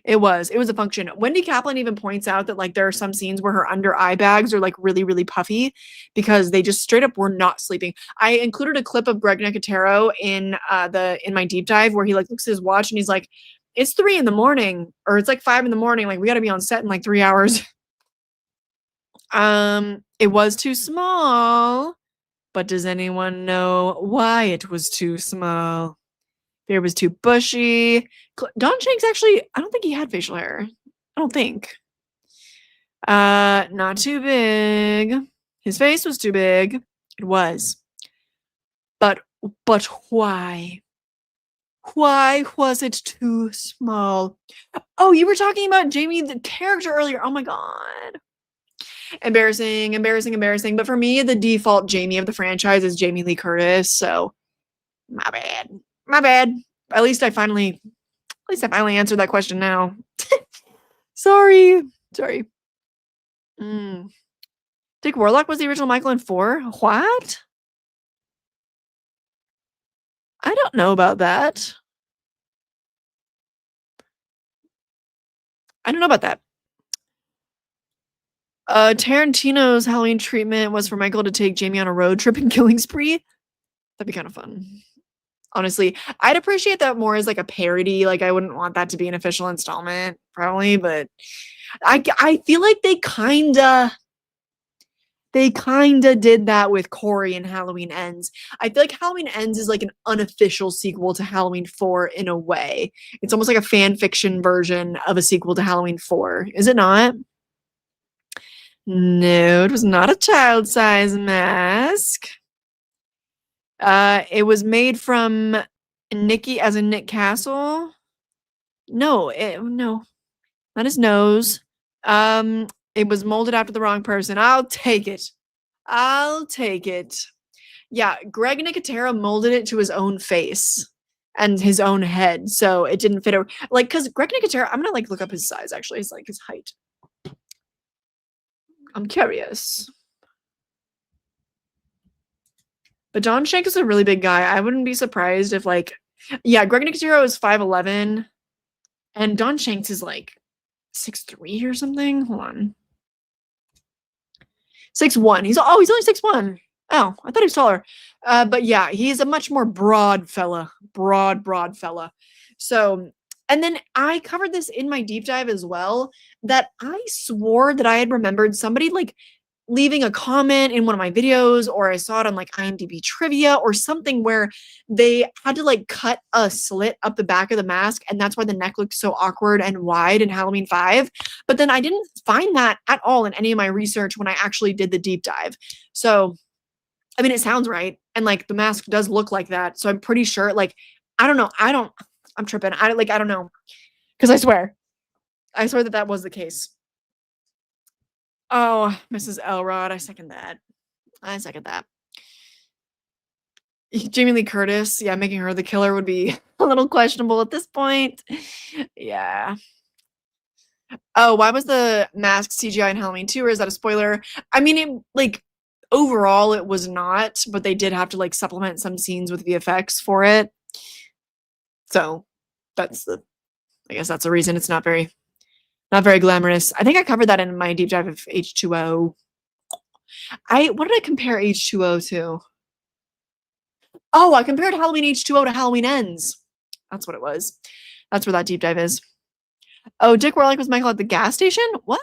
It was a function. Wendy Kaplan even points out that like there are some scenes where her under eye bags are like really, really puffy because they just straight up were not sleeping. I included a clip of Greg Nicotero in my deep dive where he like looks at his watch and he's like, it's 3 in the morning, or it's like 5 in the morning. Like, we got to be on set in like 3 hours. It was too small, but does anyone know why it was too small? Hair was too bushy. Don Shanks actually, I don't think he had facial hair. I don't think. Not too big. His face was too big. It was. But why? Why was it too small? Oh, you were talking about Jamie the character earlier. Oh my god. Embarrassing, embarrassing, embarrassing. But for me, the default Jamie of the franchise is Jamie Lee Curtis. So my bad. My bad. At least I finally answered that question now. Sorry. Dick Warlock was the original Michael in 4? What? I don't know about that. I don't know about that. Tarantino's Halloween treatment was for Michael to take Jamie on a road trip and killing spree. That'd be kind of fun. Honestly, I'd appreciate that more as like a parody. Like, I wouldn't want that to be an official installment, probably, but I feel like they kinda did that with Corey in Halloween Ends. I feel like Halloween Ends is like an unofficial sequel to Halloween 4 in a way. It's almost like a fan fiction version of a sequel to Halloween 4. Is it not? No, it was not a child size mask. It was made from Nicky, as in Nick Castle. No, not his nose. It was molded after the wrong person. I'll take it. Yeah, Greg Nicotero molded it to his own face and his own head, so it didn't fit. Like, because Greg Nicotero, I'm gonna like look up his size. Actually, it's like his height. I'm curious. But Don Shanks is a really big guy. I wouldn't be surprised if, like, yeah, Greg Nicotero is 5'11", and Don Shanks is like 6'3" or something. Hold on. 6'1". He's only 6'1". Oh, I thought he was taller. But yeah, he's a much more broad fella. Broad fella. So, and then I covered this in my deep dive as well, that I swore that I had remembered somebody like leaving a comment in one of my videos, or I saw it on like IMDb trivia or something, where they had to like cut a slit up the back of the mask, and that's why the neck looked so awkward and wide in Halloween 5. But then I didn't find that at all in any of my research when I actually did the deep dive. So, I mean, it sounds right, and like the mask does look like that. So I'm pretty sure, like, I don't know. I'm tripping. I don't know. Because I swear that was the case. Oh, Mrs. Elrod, I second that. Jamie Lee Curtis, yeah, making her the killer would be a little questionable at this point. Yeah. Oh, why was the mask CGI in Halloween 2, or is that a spoiler? I mean, it, like, overall it was not, but they did have to like supplement some scenes with VFX for it. So that's I guess that's the reason it's not very glamorous. I think I covered that in my deep dive of H2O. What did I compare H2O to? Oh, I compared Halloween H2O to Halloween Ends. That's what it was. That's where that deep dive is. Oh, Dick Warlock was Michael at the gas station? What?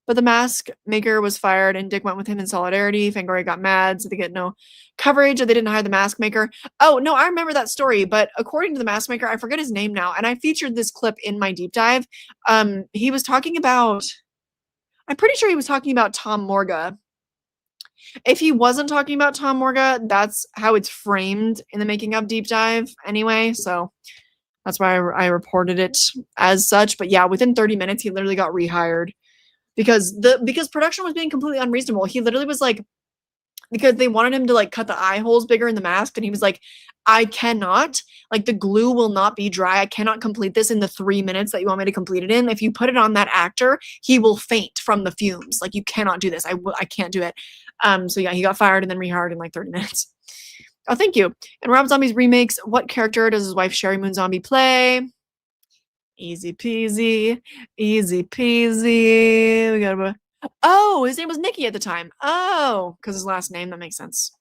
But the mask maker was fired and Dick went with him in solidarity. Fangoria got mad, so they get no coverage, or they didn't hire the mask maker. Oh, no, I remember that story, but according to the mask maker, I forget his name now, and I featured this clip in my deep dive. He was talking about, I'm pretty sure he was talking about Tom Morga. If he wasn't talking about Tom Morga, that's how it's framed in the making of deep dive anyway, so that's why I reported it as such. But yeah, within 30 minutes, he literally got rehired. Because production was being completely unreasonable. He literally was like, because they wanted him to like cut the eye holes bigger in the mask, and he was like, I cannot, like, the glue will not be dry. I cannot complete this in the 3 minutes that you want me to complete it in. If you put it on that actor, he will faint from the fumes. Like, you cannot do this. I can't do it. So yeah, he got fired and then rehired in like 30 minutes. Oh, thank you. And Rob Zombie's remakes, what character does his wife Sherry Moon Zombie play? Easy peasy. We got oh, his name was Nicky at the time. Oh, because his last name, that makes sense.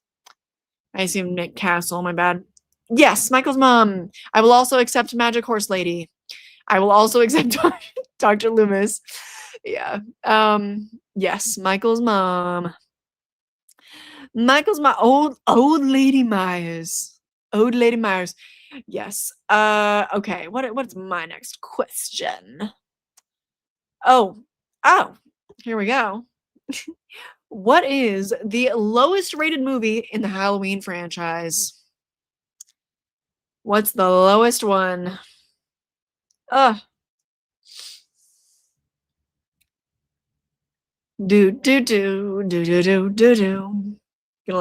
I assume Nick Castle, my bad. Yes, Michael's mom. I will also accept Magic Horse Lady. I will also accept Dr. Loomis. Yeah. Yes, Michael's mom. Michael's my old lady Myers. Old lady Myers. Yes. Okay. What's my next question? Oh. Oh. Here we go. What is the lowest rated movie in the Halloween franchise? What's the lowest one? Ugh. Do. Gonna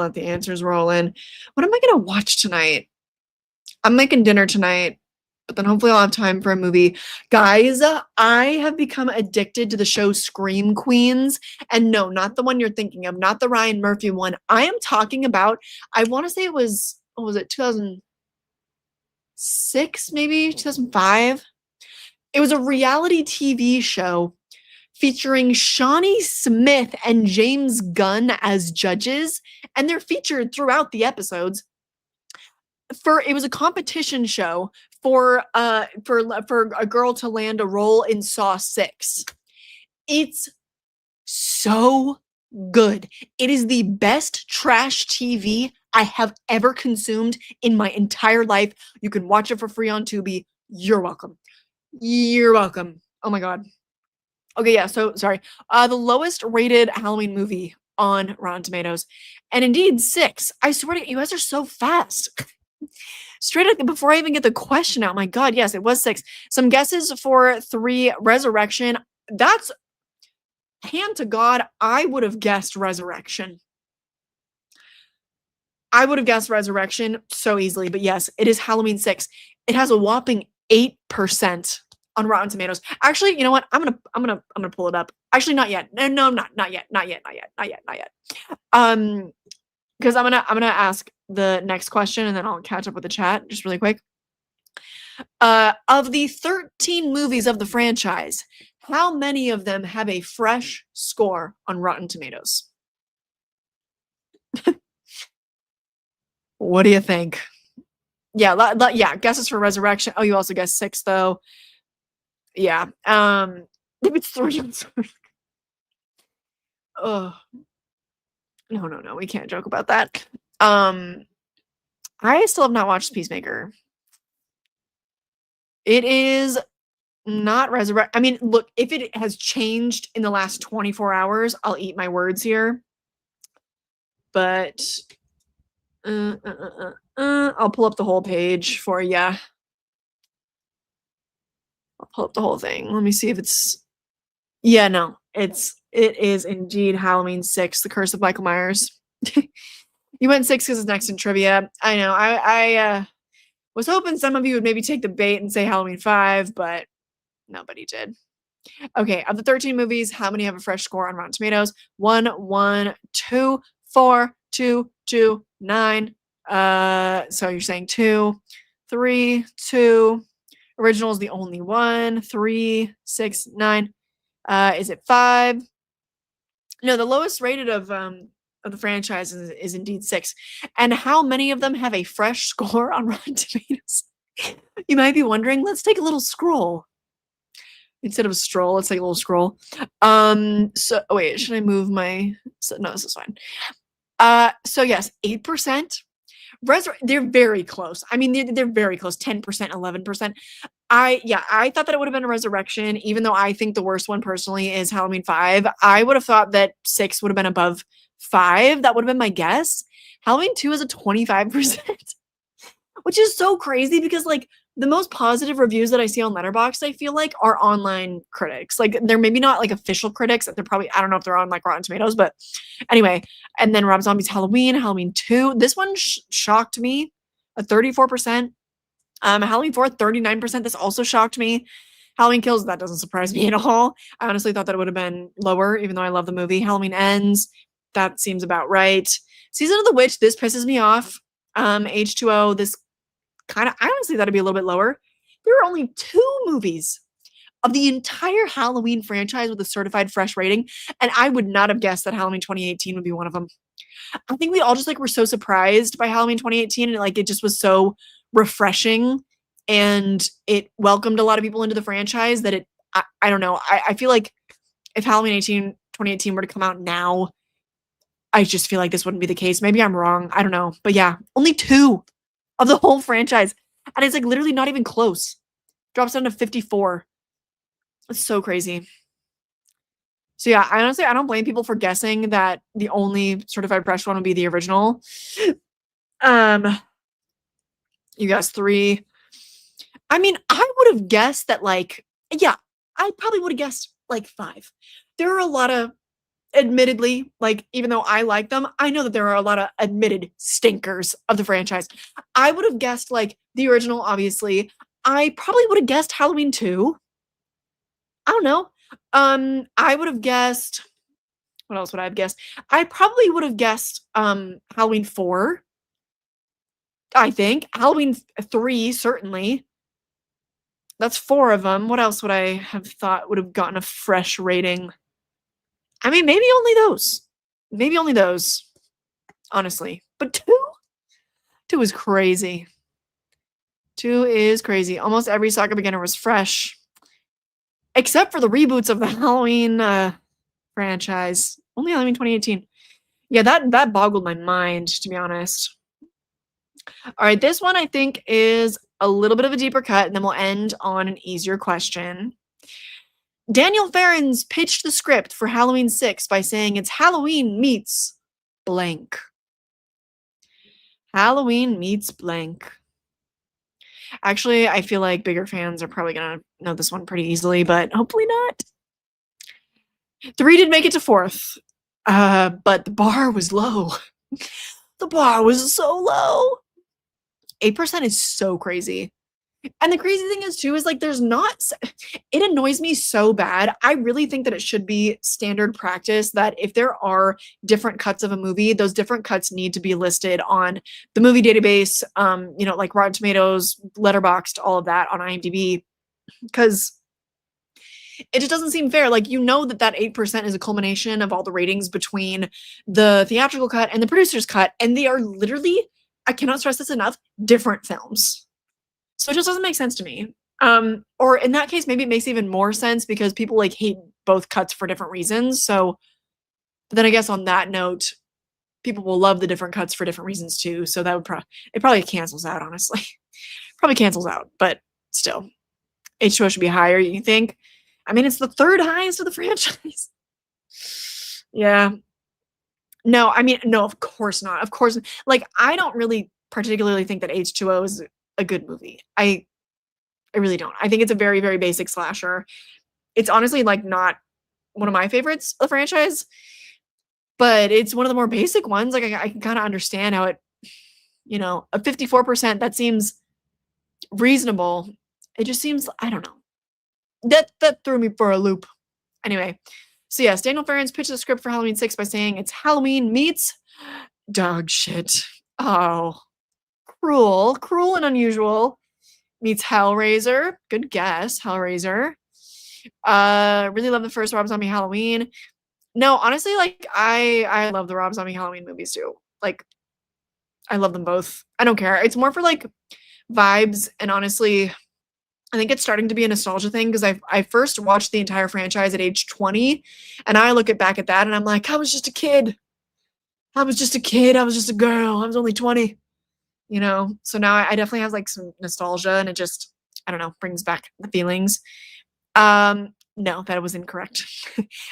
let the answers roll in. What am I gonna watch tonight? I'm making dinner tonight, but then hopefully I'll have time for a movie. Guys, I have become addicted to the show Scream Queens. And no, not the one you're thinking of, not the Ryan Murphy one. I am talking about, I want to say it was, what was it, 2006, maybe 2005? It was a reality TV show featuring Shawnee Smith and James Gunn as judges, and they're featured throughout the episodes. It was a competition show for a girl to land a role in Saw 6. It's so good. It is the best trash TV I have ever consumed in my entire life. You can watch it for free on Tubi. You're welcome. You're welcome. Oh my god. Okay, yeah, so sorry. The lowest rated Halloween movie on Rotten Tomatoes. And indeed, 6. I swear to you guys are so fast. Straight up before I even get the question out. My god, yes, it was 6. Some guesses for 3, Resurrection. That's hand to God, I would have guessed Resurrection. I would have guessed Resurrection so easily, but yes, it is Halloween 6. It has a whopping 8% on Rotten Tomatoes. Actually, you know what? I'm gonna pull it up. Actually, not yet. No, I'm not yet. Because I'm gonna ask the next question and then I'll catch up with the chat just really quick. Of the 13 movies of the franchise, how many of them have a fresh score on Rotten Tomatoes? What do you think? Yeah, yeah, guesses for Resurrection. Oh, you also guessed 6 though. Yeah. It's 3. Oh. No, we can't joke about that. I still have not watched Peacemaker. It is not Resurrect. I mean, look, if it has changed in the last 24 hours, I'll eat my words here. But I'll pull up the whole page for you. I'll pull up the whole thing. Let me see if it's. Yeah, no, it is indeed Halloween 6, The Curse of Michael Myers. You went 6 because it's next in trivia. I know. I was hoping some of you would maybe take the bait and say Halloween 5, but nobody did. Okay, of the 13 movies, how many have a fresh score on Rotten Tomatoes? 1, 1, 2, 4, 2, 2, 9. So you're saying 2, 3, 2. Original is the only one. 3, 6, 9. Is it 5? No, the lowest rated of the franchise is indeed 6. And how many of them have a fresh score on Rotten Tomatoes? You might be wondering. Let's take a little scroll. Instead of a stroll, let's take a little scroll. So wait, should I move my? No, this is fine. So yes, 8%. They're very close. I mean, they're very close. 10%, 11%. I thought that it would have been a Resurrection, even though I think the worst one personally is Halloween 5. I would have thought that 6 would have been above 5. That would have been my guess. Halloween 2 is a 25%, which is so crazy because like the most positive reviews that I see on Letterboxd, I feel like, are online critics. Like they're maybe not like official critics. They're probably, I don't know if they're on like Rotten Tomatoes, but anyway. And then Rob Zombie's Halloween 2. This one shocked me, a 34%. Halloween 4, 39%. This also shocked me. Halloween Kills, that doesn't surprise me at all. I honestly thought that it would have been lower, even though I love the movie. Halloween Ends, that seems about right. Season of the Witch, this pisses me off. H2O, this kind of, I honestly thought it'd be a little bit lower. There are only 2 movies of the entire Halloween franchise with a certified fresh rating, and I would not have guessed that Halloween 2018 would be one of them. I think we all just like were so surprised by Halloween 2018, and like it just was so refreshing and it welcomed a lot of people into the franchise that I don't know. I feel like if Halloween 2018 were to come out now, I just feel like this wouldn't be the case. Maybe I'm wrong. I don't know. But yeah, only 2 of the whole franchise. And it's like literally not even close. Drops down to 54. It's so crazy. So yeah, I don't blame people for guessing that the only certified fresh one would be the original. Um, you guessed 3. I mean, I would have guessed that like, yeah, I probably would have guessed like 5. There are a lot of, admittedly, like, even though I like them, I know that there are a lot of admitted stinkers of the franchise. I would have guessed like the original, obviously. I probably would have guessed Halloween 2. I don't know. I would have guessed, what else would I have guessed? I probably would have guessed Halloween 4, I think. Halloween 3, certainly. That's 4 of them. What else would I have thought would have gotten a fresh rating? I mean, maybe only those. Maybe only those, honestly. But 2 is crazy. 2 is crazy. Almost every Saga Beginner was fresh. Except for the reboots of the Halloween franchise. Only Halloween 2018. Yeah, that boggled my mind, to be honest. All right, this one I think is a little bit of a deeper cut, and then we'll end on an easier question. Daniel Farrens pitched the script for Halloween 6 by saying it's Halloween meets blank. Halloween meets blank. Actually, I feel like bigger fans are probably going to know this one pretty easily, but hopefully not. 3 did make it to 4th, but the bar was low. The bar was so low. 8% is so crazy. And the crazy thing is too, is like there's not, it annoys me so bad. I really think that it should be standard practice that if there are different cuts of a movie, those different cuts need to be listed on the movie database, like Rotten Tomatoes, Letterboxd, all of that on IMDb, because it just doesn't seem fair. Like, that 8% is a culmination of all the ratings between the theatrical cut and the producer's cut, and they are literally, I cannot stress this enough, different films. So it just doesn't make sense to me. Or in that case, maybe it makes even more sense because people like hate both cuts for different reasons. So, but then I guess on that note, people will love the different cuts for different reasons too. So that would it probably cancels out, honestly. Probably cancels out, but still, H2O should be higher, you think? I mean, it's the 3rd highest of the franchise. Yeah. No, I mean, no, of course not. Of course, like, I don't really particularly think that H2O is a good movie. I really don't. I think it's a very, very basic slasher. It's honestly like not one of my favorites of the franchise, but it's one of the more basic ones. Like I can kind of understand how it, a 54%, that seems reasonable. It just seems, I don't know. That threw me for a loop. Anyway, so yes, Daniel Farrens pitched the script for Halloween 6 by saying it's Halloween meets dog shit. Oh, cruel and unusual meets Hellraiser. Good guess, Hellraiser. Really love the first Rob Zombie Halloween. No, honestly, like I love the Rob Zombie Halloween movies too. Like, I love them both. I don't care. It's more for like vibes, and honestly, I think it's starting to be a nostalgia thing because I first watched the entire franchise at age 20, and I look back at that and I'm like, I was just a kid. I was just a kid. I was just a girl. I was only 20. So now I definitely have like some nostalgia, and it just, I don't know, brings back the feelings. No, that was incorrect.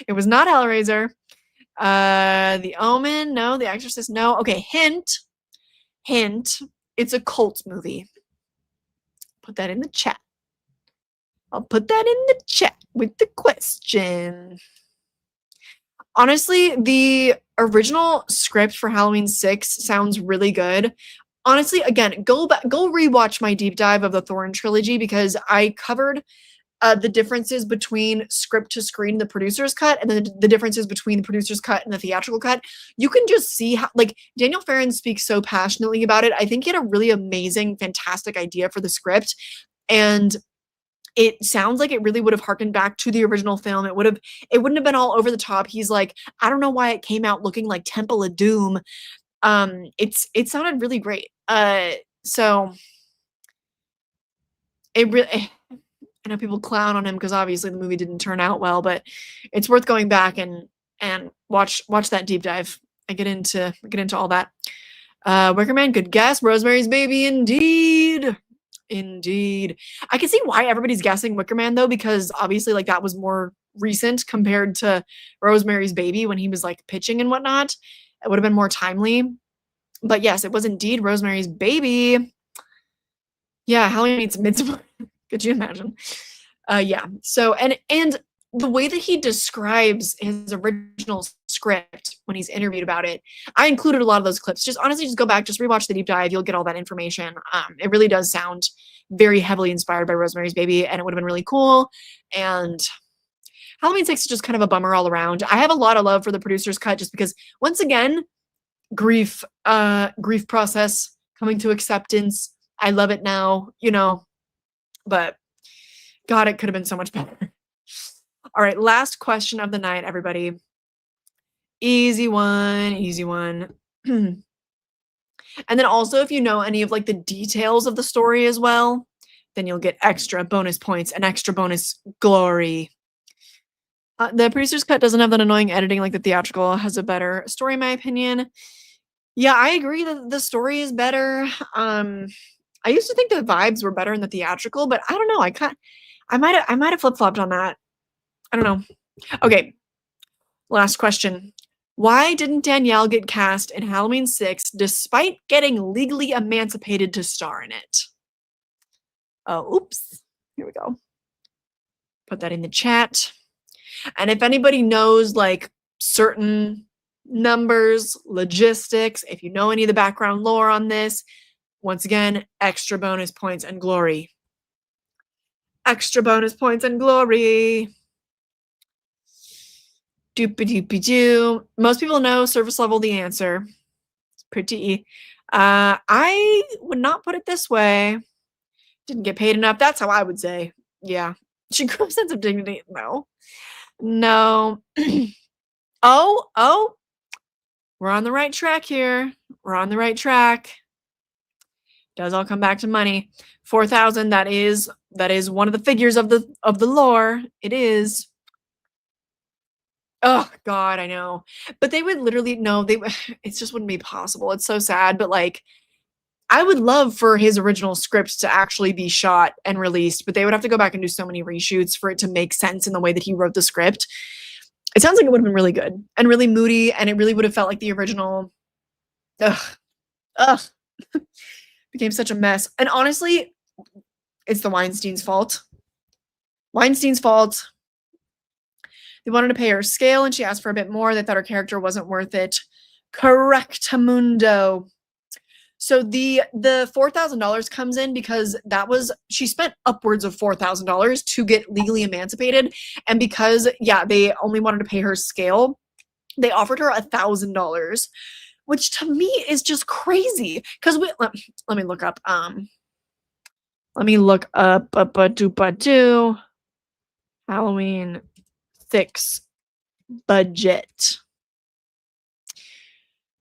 It was not Hellraiser. The Omen, no. The Exorcist, no. Okay, hint. It's a cult movie. Put that in the chat. I'll put that in the chat with the question. Honestly, the original script for Halloween 6 sounds really good. Honestly, again, go rewatch my deep dive of the Thorn trilogy because I covered the differences between script to screen, the producer's cut, and then the differences between the producer's cut and the theatrical cut. You can just see how, like, Daniel Farren speaks so passionately about it. I think he had a really amazing, fantastic idea for the script, and it sounds like it really would have harkened back to the original film. It wouldn't have been all over the top. He's like, I don't know why it came out looking like Temple of Doom. It sounded really great. So it really I know people clown on him because obviously the movie didn't turn out well, but it's worth going back and watch that deep dive. I get into all that. Wicker Man, good guess. Rosemary's Baby, indeed. Indeed. I can see why everybody's guessing Wicker Man though, because obviously like that was more recent compared to Rosemary's Baby when he was like pitching and whatnot. It would have been more timely. But yes, it was indeed Rosemary's Baby. Yeah, Halloween meets Midsommar. Could you imagine? Yeah. So and the way that he describes his original script when he's interviewed about it, I included a lot of those clips. Just honestly, just go back, just rewatch the deep dive. You'll get all that information. It really does sound very heavily inspired by Rosemary's Baby, and it would have been really cool. And Halloween 6 is just kind of a bummer all around. I have a lot of love for the producer's cut just because once again, grief process coming to acceptance. I love it now, but God, it could have been so much better. All right, last question of the night, everybody. Easy one, easy one. And then also, if you know any of like the details of the story as well, then you'll get extra bonus points and extra bonus glory. The producer's cut doesn't have that annoying editing like the theatrical, has a better story in my opinion. Yeah, I agree that the story is better. I used to think the vibes were better in the theatrical, but I don't know. I might have flip-flopped on that. I don't know. Okay. Last question. Why didn't Danielle get cast in Halloween 6 despite getting legally emancipated to star in it? Oh, oops. Here we go. Put that in the chat. And if anybody knows like certain numbers, logistics, if you know any of the background lore on this, once again, extra bonus points and glory. Extra bonus points and glory. Doopy-doopy-doo. Most people know surface level the answer. It's pretty. I would not put it this way. Didn't get paid enough. That's how I would say. Yeah. She grew a sense of dignity. No. No. Oh. We're on the right track here. We're on the right track. Does all come back to money. 4,000, that is one of the figures of the lore. It is. Oh God, I know. But they would literally it just wouldn't be possible. It's so sad, but like I would love for his original script to actually be shot and released, but they would have to go back and do so many reshoots for it to make sense in the way that he wrote the script. It sounds like it would have been really good and really moody, and it really would have felt like the original. Ugh. Became such a mess. And honestly, it's the Weinstein's fault. Weinstein's fault. They wanted to pay her scale, and she asked for a bit more. They thought her character wasn't worth it. Correctamundo. So the $4,000 comes in because she spent upwards of $4,000 to get legally emancipated, and because they only wanted to pay her scale, they offered her $1,000, which to me is just crazy. Because let me look up. Halloween 6 budget.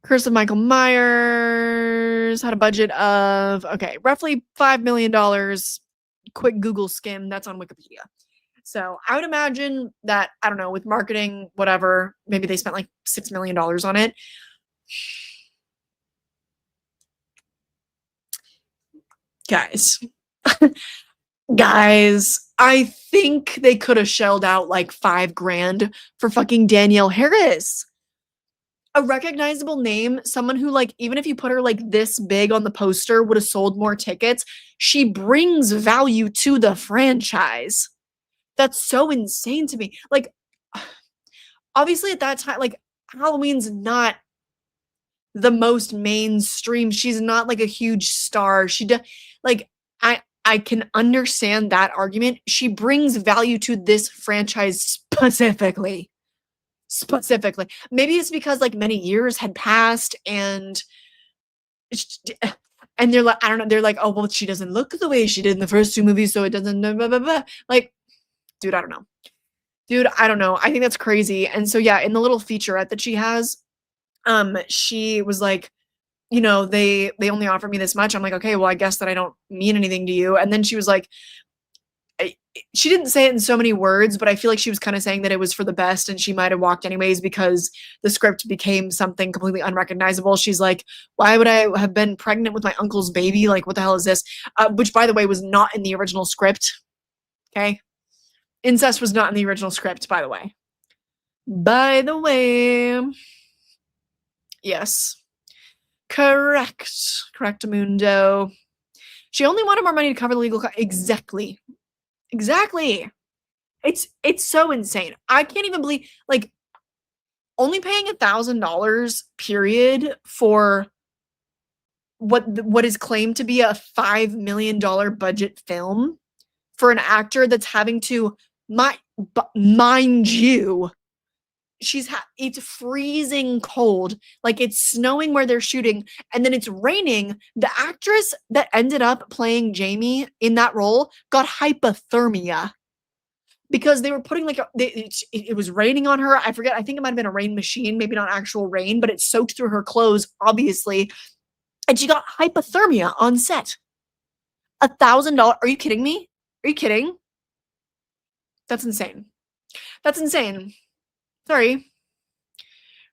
Curse of Michael Myers had a budget of, roughly $5 million. Quick Google skim, that's on Wikipedia. So I would imagine that, I don't know, with marketing, whatever, maybe they spent like $6 million on it. Guys, I think they could have shelled out like $5,000 for fucking Danielle Harris. A recognizable name, someone who like, even if you put her like this big on the poster, would have sold more tickets. She brings value to the franchise. That's so insane to me. Like, obviously at that time, like Halloween's not the most mainstream. She's not like a huge star. I can understand that argument. She brings value to this franchise specifically. Maybe it's because like many years had passed and they're like, I don't know, they're like, oh, well, she doesn't look the way she did in the first two movies, so it doesn't blah, blah, blah. Like, dude, I don't know. I think that's crazy. And so yeah, in the little featurette that she has, she was like, they only offered me this much. I'm like, okay, well, I guess that I don't mean anything to you. And then she was like, she didn't say it in so many words, but I feel like she was kind of saying that it was for the best and she might have walked anyways because the script became something completely unrecognizable. She's like, why would I have been pregnant with my uncle's baby? Like, what the hell is this? Which, by the way, was not in the original script. Okay. Incest was not in the original script, by the way. By the way. Yes. Correct. Correctamundo. She only wanted more money to cover the legal costs. Exactly. Exactly. It's so insane. I can't even believe, like, only paying $1,000 period for what is claimed to be a $5 million budget film for an actor that's having to, mind you, it's freezing cold, like it's snowing where they're shooting, and then it's raining. The actress that ended up playing Jamie in that role got hypothermia because they were putting like it was raining on her. I forget. I think it might have been a rain machine, maybe not actual rain, but it soaked through her clothes, obviously, and she got hypothermia on set. $1,000? Are you kidding me? Are you kidding? That's insane. That's insane. Sorry.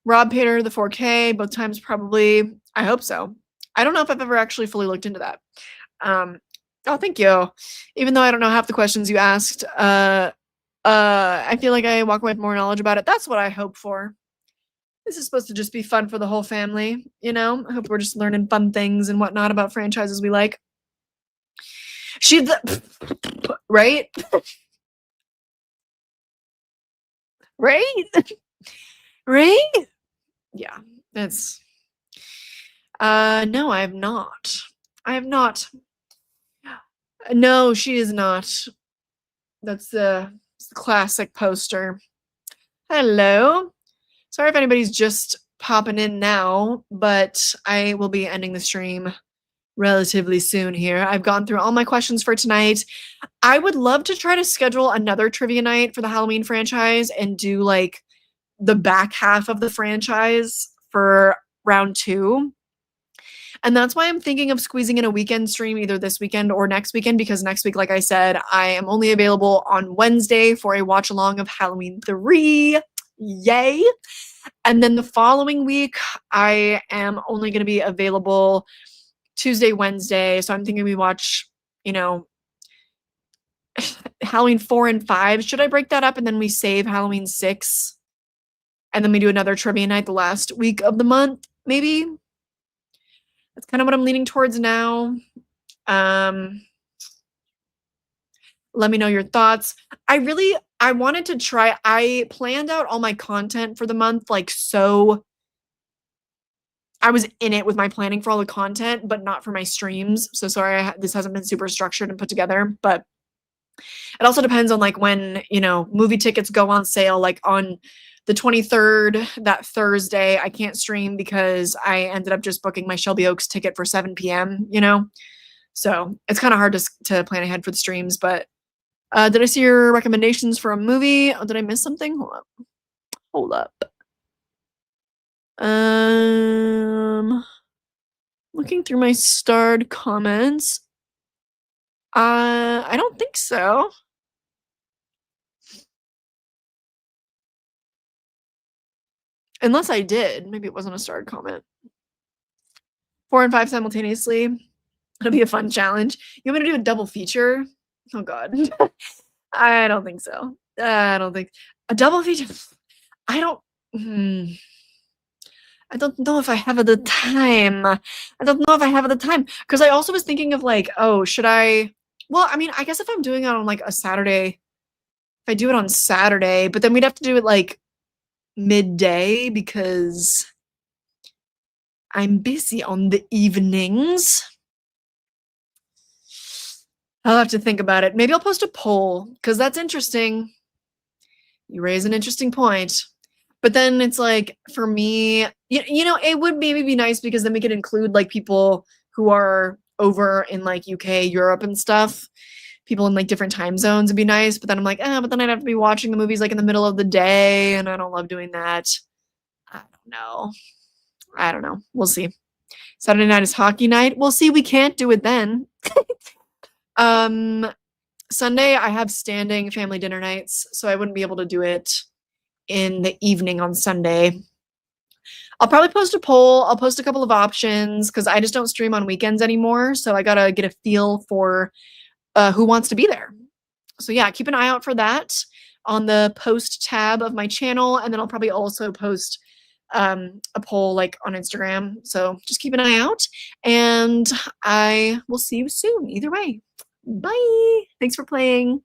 Rob paid her the 4K both times, probably. I hope so. I don't know if I've ever actually fully looked into that. Oh, thank you. Even though I don't know half the questions you asked, I feel like I walk away with more knowledge about it. That's what I hope for. This is supposed to just be fun for the whole family, you know? I hope we're just learning fun things and whatnot about franchises we like. Right? Right? Right? Yeah, it's no, I have not. I have not. No, she is not. That's the classic poster. Hello. Sorry if anybody's just popping in now, but I will be ending the stream relatively soon here. I've gone through all my questions for tonight. I would love to try to schedule another trivia night for the Halloween franchise and do like the back half of the franchise for round 2. And that's why I'm thinking of squeezing in a weekend stream either this weekend or next weekend, because next week, like I said, I am only available on Wednesday for a watch along of Halloween 3. Yay. And then the following week, I am only going to be available Tuesday, Wednesday. So I'm thinking we watch, Halloween 4 and 5. Should I break that up and then we save Halloween 6? And then we do another trivia night the last week of the month, maybe? That's kind of what I'm leaning towards now. Let me know your thoughts. I wanted to try, I planned out all my content for the month, like, so I was in it with my planning for all the content, but not for my streams. So sorry, this hasn't been super structured and put together, but it also depends on like when, movie tickets go on sale, like on the 23rd, that Thursday, I can't stream because I ended up just booking my Shelby Oaks ticket for 7 p.m., So it's kind of hard to plan ahead for the streams, but did I see your recommendations for a movie? Oh, did I miss something? Hold up. Looking through my starred comments. I don't think so. Unless I did. Maybe it wasn't a starred comment. 4 and 5 simultaneously. It'll be a fun challenge. You want me to do a double feature? Oh, God. I don't think so. I don't think. A double feature? I don't know if I have the time. I don't know if I have the time. Because I also was thinking of like, oh, should I? Well, I mean, I guess if I'm doing it on like a Saturday, if I do it on Saturday, but then we'd have to do it like midday because I'm busy on the evenings. I'll have to think about it. Maybe I'll post a poll because that's interesting. You raise an interesting point. But then it's like, for me, it would maybe be nice because then we could include like people who are over in like UK, Europe and stuff. People in like different time zones would be nice. But then I'm like, but then I'd have to be watching the movies like in the middle of the day. And I don't love doing that. I don't know. We'll see. Saturday night is hockey night. We'll see. We can't do it then. Sunday, I have standing family dinner nights, so I wouldn't be able to do it in the evening on Sunday. I'll probably post a poll. I'll post a couple of options because I just don't stream on weekends anymore. So I gotta get a feel for who wants to be there. So yeah, keep an eye out for that on the post tab of my channel, and then I'll probably also post a poll like on Instagram. So just keep an eye out, and I will see you soon. Either way, bye. Thanks for playing.